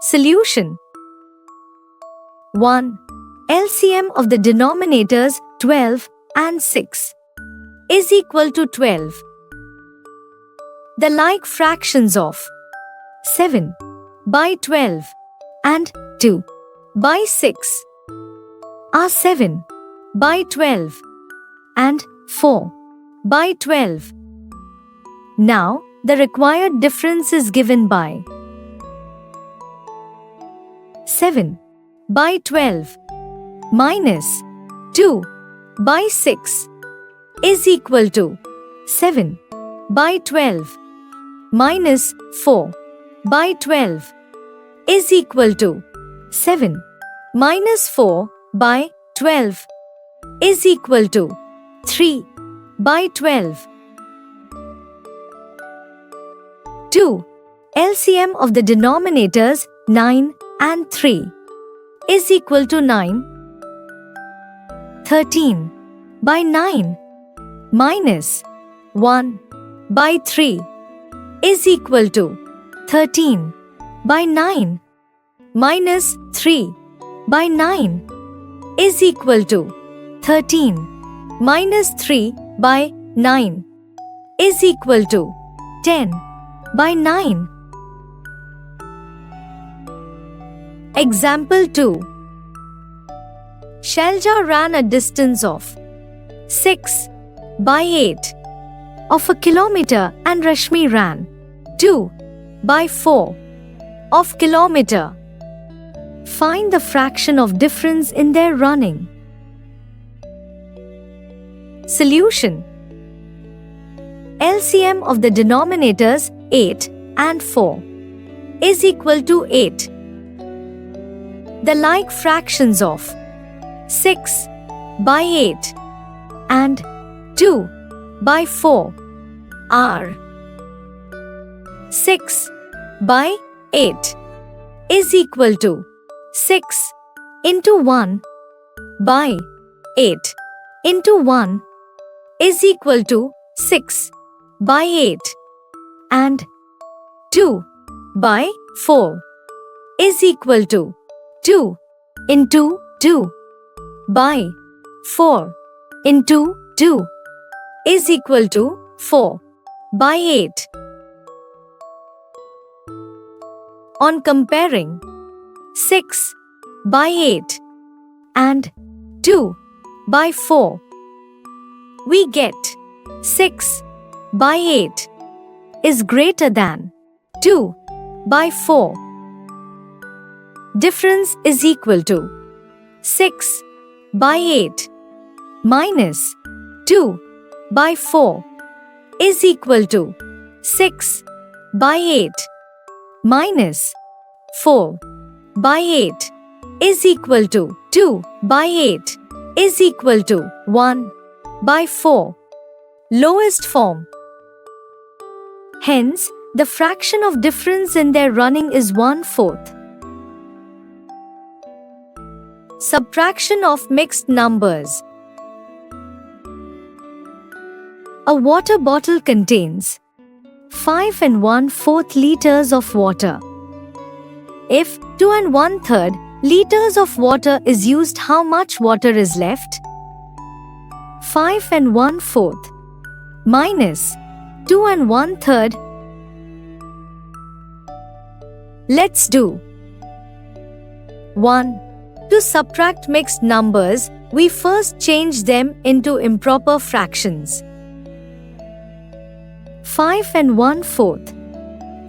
Speaker 1: Solution. 1. LCM of the denominators 12 and 6 is equal to 12. The like fractions of 7 by 12 and 2 by 6 are 7 by 12 and 4 by 12. Now, the required difference is given by 7 by 12 minus 2 by 6 is equal to 7 by 12 minus 4 by 12 is equal to 7 minus 4 by 12 is equal to 3 by 12. 2. LCM of the denominators 9 and 3 is equal to 9. 13 by 9 minus 1 by 3 is equal to 13 by 9 minus 3 by 9 is equal to 13 minus 3 by 9 is equal to 10 by 9. Example 2. Shailja ran a distance of 6 by 8 of a kilometer and Rashmi ran 2 by 4 of kilometer. Find the fraction of difference in their running. Solution. LCM of the denominators 8 and 4 is equal to 8. The like fractions of 6 by 8 and 2 by 4 are 6 by 8 is equal to 6 into 1 by 8 into 1 is equal to 6 by 8 and 2 by 4 is equal to 2 into 2 by 4 into 2 is equal to 4 by 8. On comparing 6 by 8 and 2 by 4, we get 6 by 8 is greater than 2 by 4. Difference is equal to 6 by 8 minus 2 by 4 is equal to 6 by 8 minus 4 by 8 is equal to 2 by 8 is equal to 1 by 4. Lowest form. Hence, the fraction of difference in their running is 1/4. Subtraction of mixed numbers. A water bottle contains 5 and 1/4 liters of water. If 2 and 1/3 liters of water is used, how much water is left? 5 and 1/4 minus 2 and 1/3. Let's do 1. To subtract mixed numbers, we first change them into improper fractions. 5 and 1/4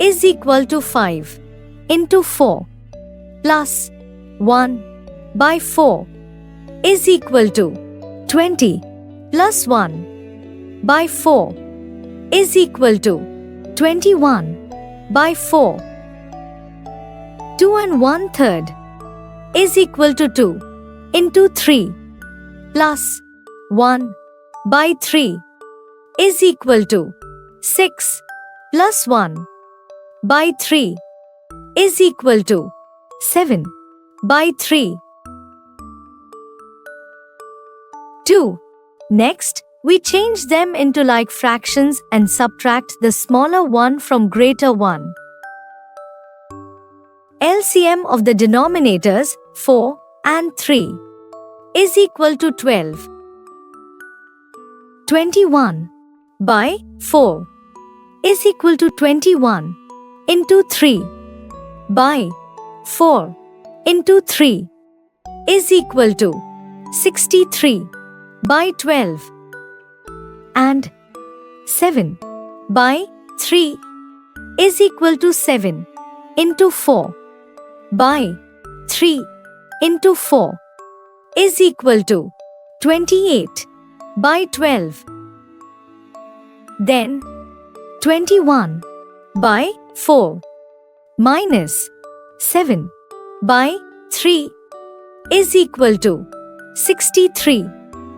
Speaker 1: is equal to 5 into 4 plus 1 by 4 is equal to 20 plus 1 by 4 is equal to 21 by 4. 2 and 1/3 is equal to 2 into 3 plus 1 by 3 is equal to 6 plus 1 by 3 is equal to 7 by 3. 2. Next, we change them into like fractions and subtract the smaller one from greater one. LCM of the denominators 4 and 3 is equal to 12. 21 by 4 is equal to 21 into 3 by 4 into 3 is equal to 63 by 12, and 7 by 3 is equal to 7 into 4 by 3 into 4 is equal to 28 by 12. Then 21 by 4 minus 7 by 3 is equal to 63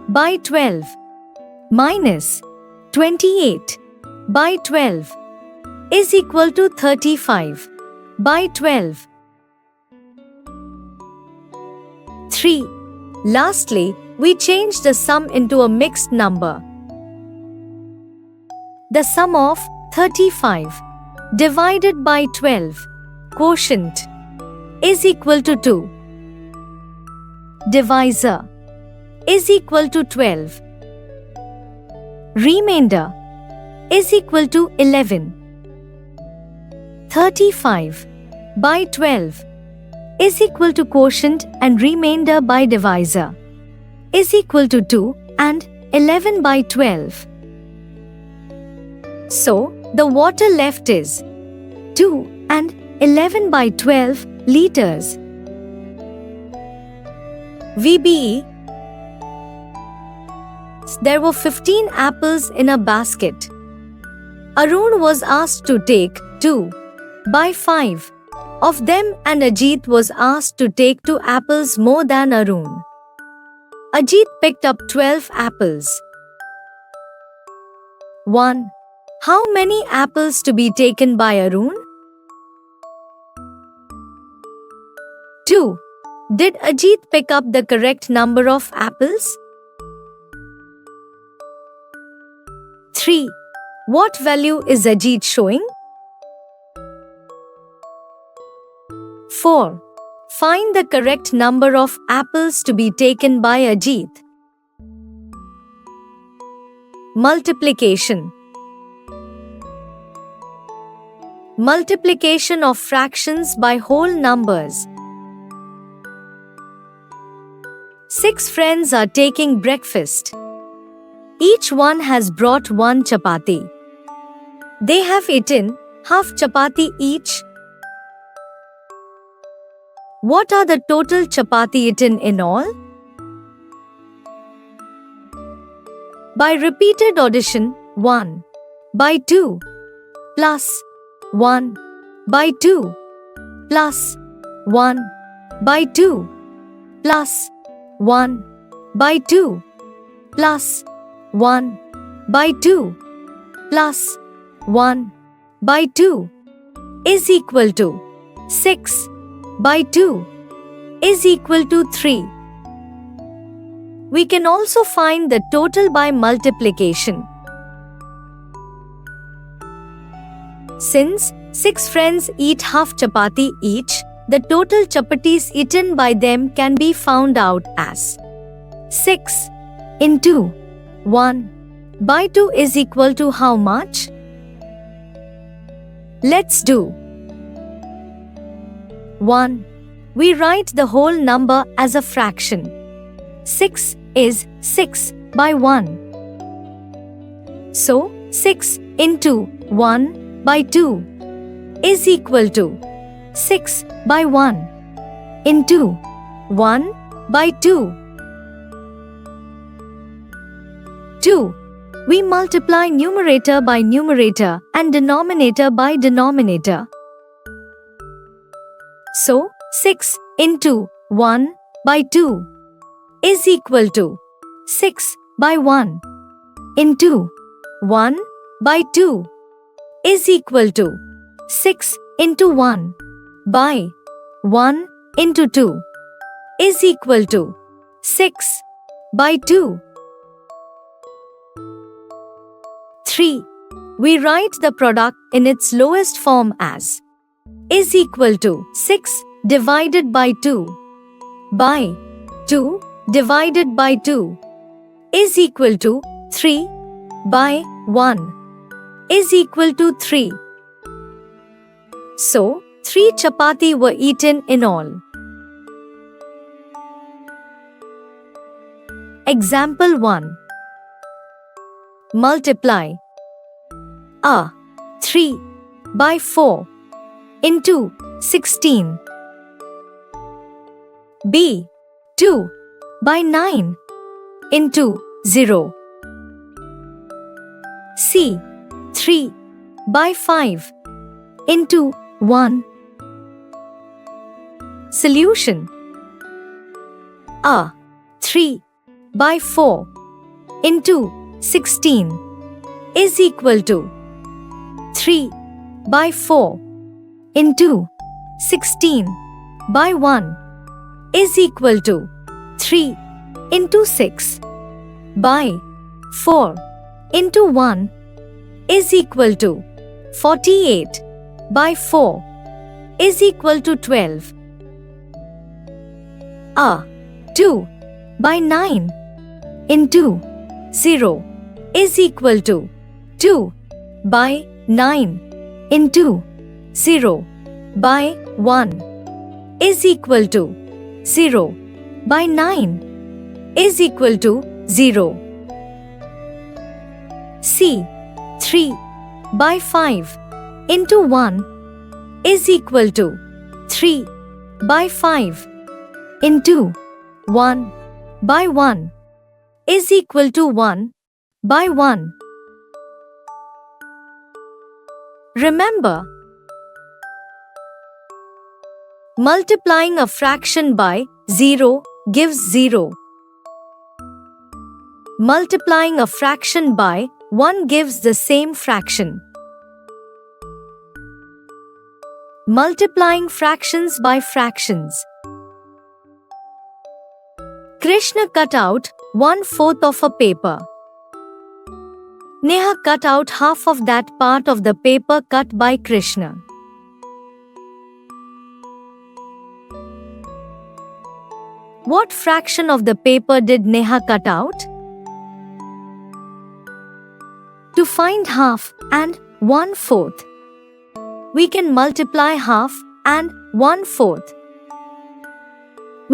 Speaker 1: by 12 minus 28 by 12 is equal to 35 by 12. 3. Lastly, we change the sum into a mixed number. The sum of 35 divided by 12 quotient is equal to 2. Divisor is equal to 12. Remainder is equal to 11. 35 by 12 is equal to quotient and remainder by divisor is equal to 2 and 11 by 12. So, the water left is 2 and 11 by 12 liters. VBE. There were 15 apples in a basket. Arun was asked to take 2 by 5 of them, and Ajit was asked to take 2 apples more than Arun. Ajit picked up 12 apples. 1. How many apples to be taken by Arun? 2. Did Ajit pick up the correct number of apples? 3. What value is Ajit showing? 4. Find the correct number of apples to be taken by Ajit. Multiplication. Multiplication of fractions by whole numbers. 6 friends are taking breakfast. Each one has brought 1 chapati. They have eaten half chapati each. What are the total chapati eaten in all? By repeated addition, 1 by 2 plus 1 by 2 plus 1 by 2 plus 1 by 2 plus 1 by 2 plus 1 by 2 is equal to 6 by 2 is equal to 3. We can also find the total by multiplication. Since 6 friends eat half chapati each, the total chapatis eaten by them can be found out as 6 into 1 by 2 is equal to how much? Let's do 1. We write the whole number as a fraction. 6 is 6 by 1. So, 6 into 1 by 2 is equal to 6 by 1 into 1 by 2. 2. We multiply numerator by numerator and denominator by denominator. So, 6 into 1 by 2 is equal to 6 by 1 into 1 by 2 is equal to 6 into 1 by 1 into 2 is equal to 6 by 2. 3. We write the product in its lowest form as is equal to 6 divided by 2 by 2 divided by 2 is equal to 3 by 1 is equal to 3. So, 3 chapati were eaten in all. Example 1. Multiply A 3 by 4 into 16. B 2 by 9 into 0. C 3 by 5 into 1. Solution. A 3 by 4 into 16 is equal to 3 by 4 into 16 by 1 is equal to 3 into 6 by 4 into 1 is equal to 48 by 4 is equal to 12. A 2 by 9 into 0 is equal to 2 by 9 into 0 by 1 is equal to 0 by 9 is equal to 0. C 3 by 5 into 1 is equal to 3 by 5 into 1 by 1 is equal to 1 by 1. Remember, multiplying a fraction by 0 gives 0. Multiplying a fraction by 1 gives the same fraction. Multiplying fractions by fractions. Krishna cut out 1/4 of a paper. Neha cut out half of that part of the paper cut by Krishna. What fraction of the paper did Neha cut out? To find half and 1/4, we can multiply half and 1/4.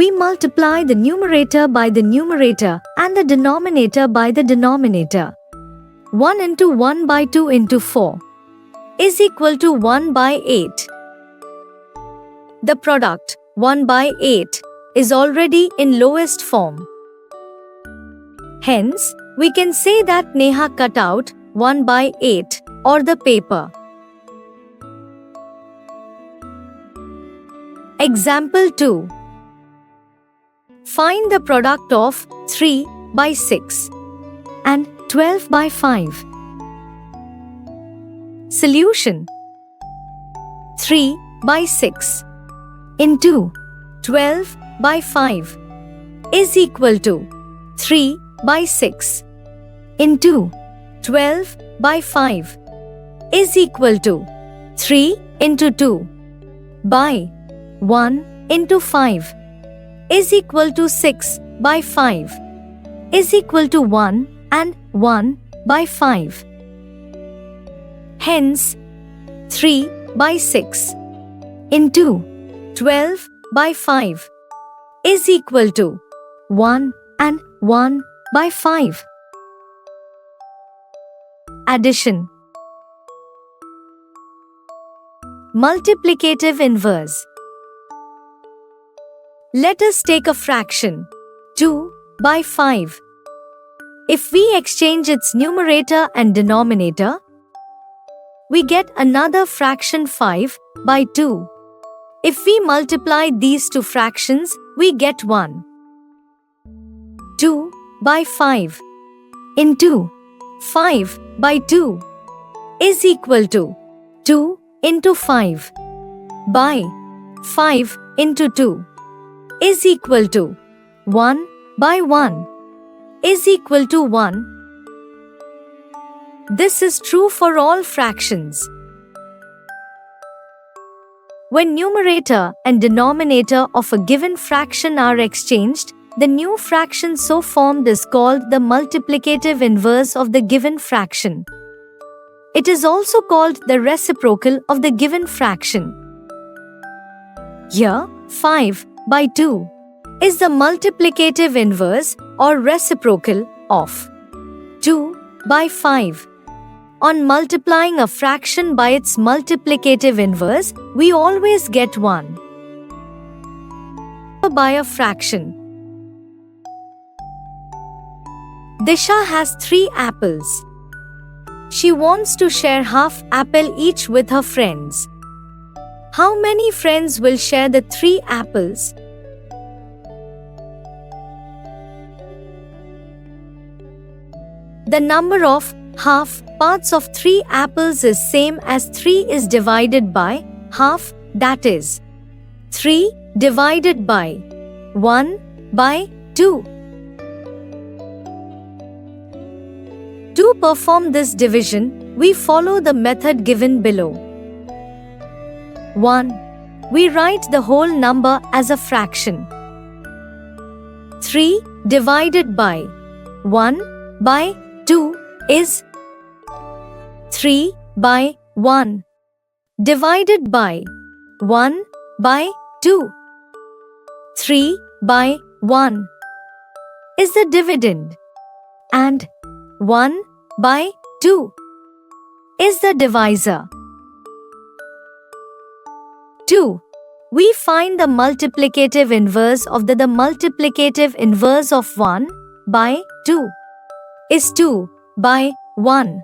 Speaker 1: We multiply the numerator by the numerator and the denominator by the denominator. 1 into 1 by 2 into 4 is equal to 1 by 8. The product 1 by 8 is already in lowest form. Hence, we can say that Neha cut out 1 by 8 or the paper. Example 2. Find the product of 3 by 6 and 12 by 5. Solution. 3 by 6 into 12 by 5 is equal to 3 by 6 into 12 by 5 is equal to 3 into 2 by 1 into 5 is equal to 6 by 5 is equal to 1 and 1 by 5. Hence, 3 by 6 into 12 by 5 is equal to 1 and 1 by 5. Addition. Multiplicative inverse. Let us take a fraction 2 by 5. If we exchange its numerator and denominator, we get another fraction 5 by 2. If we multiply these two fractions, we get 1. 2 by 5 into 5 by 2 is equal to 2 into 5 by 5 into 2 is equal to 1 by 1 is equal to 1. This is true for all fractions. When numerator and denominator of a given fraction are exchanged, the new fraction so formed is called the multiplicative inverse of the given fraction. It is also called the reciprocal of the given fraction. Here, 5 by 2 is the multiplicative inverse or reciprocal of 2 by 5. On multiplying a fraction by its multiplicative inverse, we always get 1 by a fraction. Disha has 3 apples. She wants to share half apple each with her friends. How many friends will share the 3 apples? The number of half parts of 3 apples is same as 3 is divided by half, that is 3 divided by 1 by 2. To perform this division, we follow the method given below. 1. We write the whole number as a fraction. 3 divided by 1 by 2 is 3 by 1 divided by 1 by 2. 3 by 1 is the dividend and 1 by 2 is the divisor. 2. We find the multiplicative inverse of the multiplicative inverse of 1 by 2 is 2 by 1.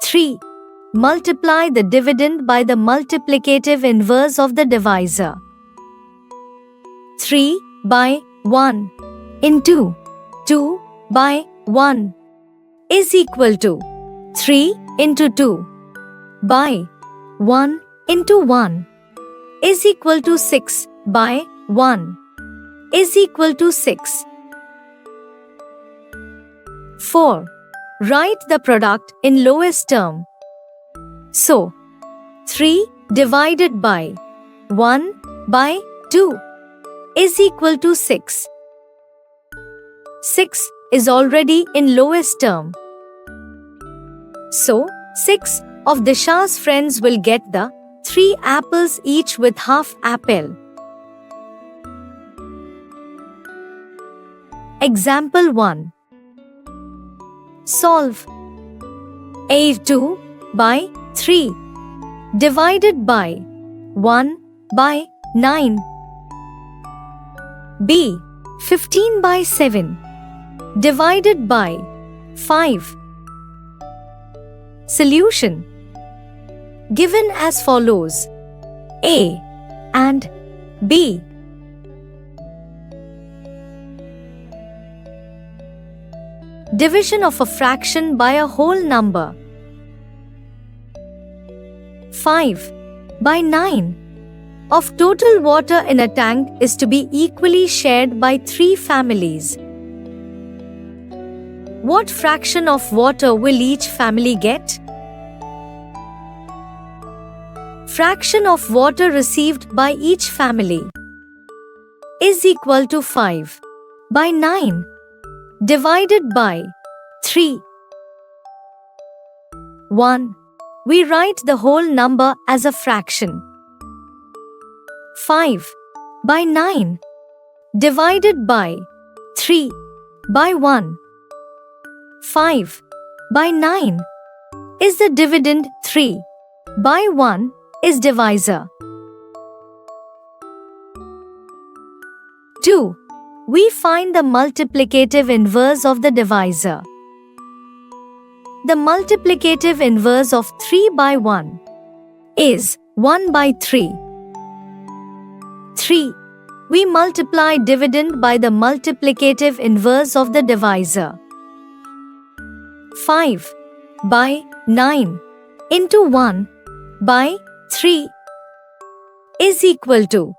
Speaker 1: 3. Multiply the dividend by the multiplicative inverse of the divisor. 3 by 1 into 2 by 1 is equal to 3 into 2 by 1 into 1 is equal to 6 by 1 is equal to 6. 4. Write the product in lowest term. So, 3 divided by 1 by 2 is equal to 6. 6 is already in lowest term. So, 6 of Disha's friends will get the 3 apples each with half apple. Example 1. Solve. A2 by 3 divided by 1 by 9. B. 15 by 7 divided by 5. Solution. Given as follows: A and B. Division of a fraction by a whole number. 5 by 9 of total water in a tank is to be equally shared by 3 families. What fraction of water will each family get? Fraction of water received by each family is equal to 5 by 9 divided by 3. 1. We write the whole number as a fraction. 5 by 9 divided by 3 by 1. 5 by 9 is the dividend, 3 by 1 is divisor. 2. We find the multiplicative inverse of the divisor. The multiplicative inverse of 3 by 1 is 1 by 3. 3. We multiply dividend by the multiplicative inverse of the divisor. 5 by 9 into 1 by 3 is equal to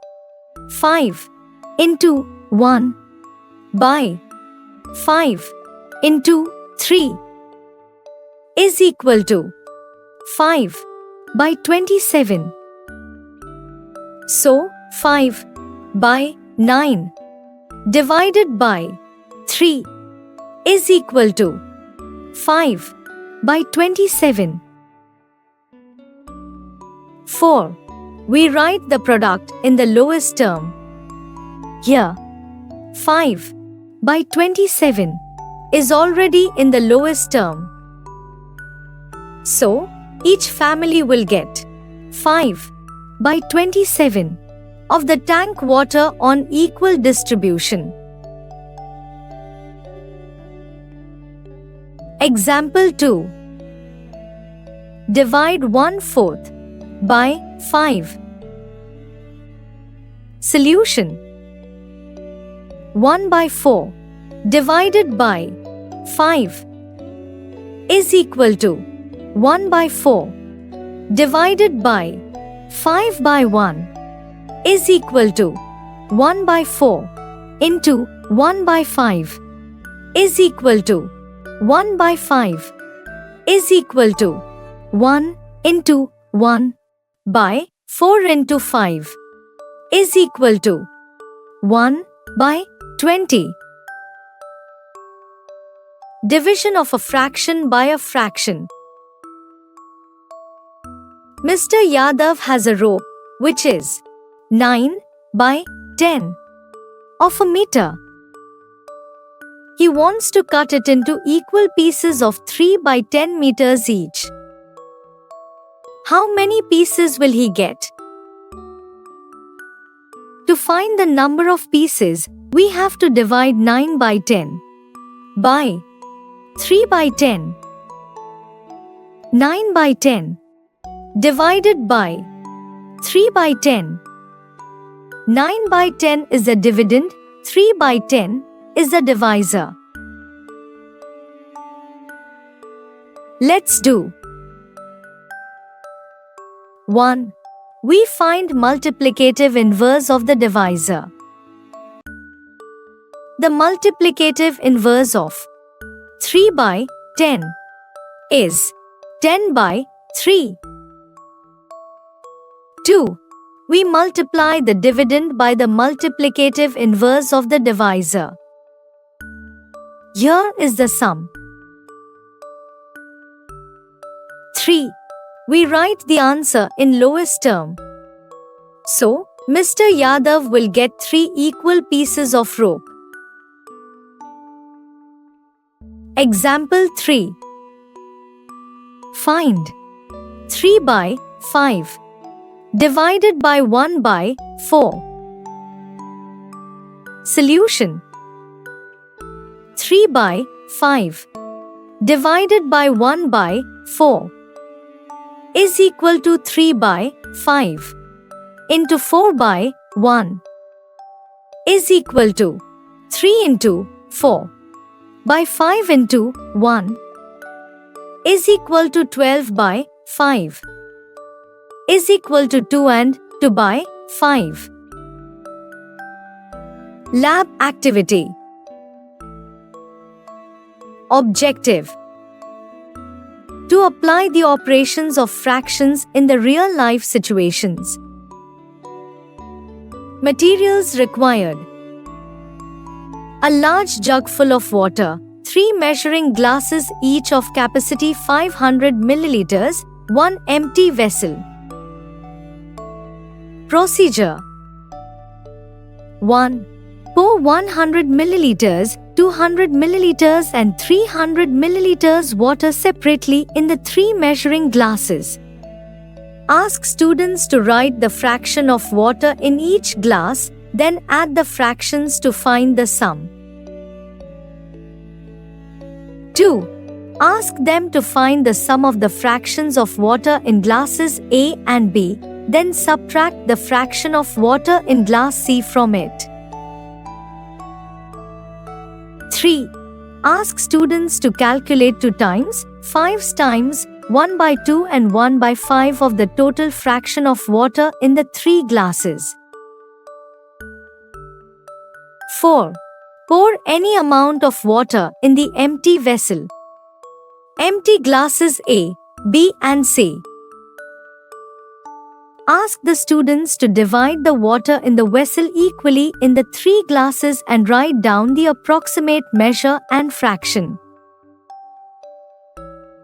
Speaker 1: 5 into 1 by 5 into 3 is equal to 5 by 27. So, 5 by 9 divided by 3 is equal to 5 by 27. 4. We write the product in the lowest term. Here, 5 by 27 is already in the lowest term. So, each family will get 5 by 27 of the tank water on equal distribution. Example 2. Divide 1/4 by 5. Solution. 1 by 4 divided by 5 is equal to 1 by 4 divided by 5 by 1 is equal to 1 by 4 into 1 by 5 is equal to 1 by 5 is equal to 1 into 1 by 4 into 5 is equal to 1 by 20. Division of a fraction by a fraction. Mr. Yadav has a rope which is 9 by 10 of a meter. He wants to cut it into equal pieces of 3 by 10 meters each. How many pieces will he get? To find the number of pieces, we have to divide 9 by 10 by 3 by 10. 9 by 10 divided by 3 by 10. 9 by 10 is the dividend, 3 by 10 is the divisor. Let's do. 1. We find multiplicative inverse of the divisor. The multiplicative inverse of 3 by 10 is 10 by 3. 2. We multiply the dividend by the multiplicative inverse of the divisor. Here is the sum. 3. We write the answer in lowest term. So, Mr. Yadav will get 3 equal pieces of rope. Example 3. Find 3 by 5 divided by 1 by 4. Solution. 3 by 5 divided by 1 by 4 is equal to 3 by 5 into 4 by 1 is equal to 3 into 4 by 5 into 1 is equal to 12 by 5 is equal to 2 and 2 by 5. Lab activity. Objective: to apply the operations of fractions in the real-life situations. Materials required: a large jug full of water, 3 measuring glasses each of capacity 500 milliliters, 1 empty vessel. Procedure: 1. Pour 100 milliliters, 200 milliliters and 300 milliliters water separately in the 3 measuring glasses. Ask students to write the fraction of water in each glass, then add the fractions to find the sum. 2. Ask them to find the sum of the fractions of water in glasses A and B, then subtract the fraction of water in glass C from it. 3. Ask students to calculate 2 times, 5 times, 1 by 2 and 1 by 5 of the total fraction of water in the 3 glasses. 4. Pour any amount of water in the empty vessel. Empty glasses A, B and C. Ask the students to divide the water in the vessel equally in the 3 glasses and write down the approximate measure and fraction.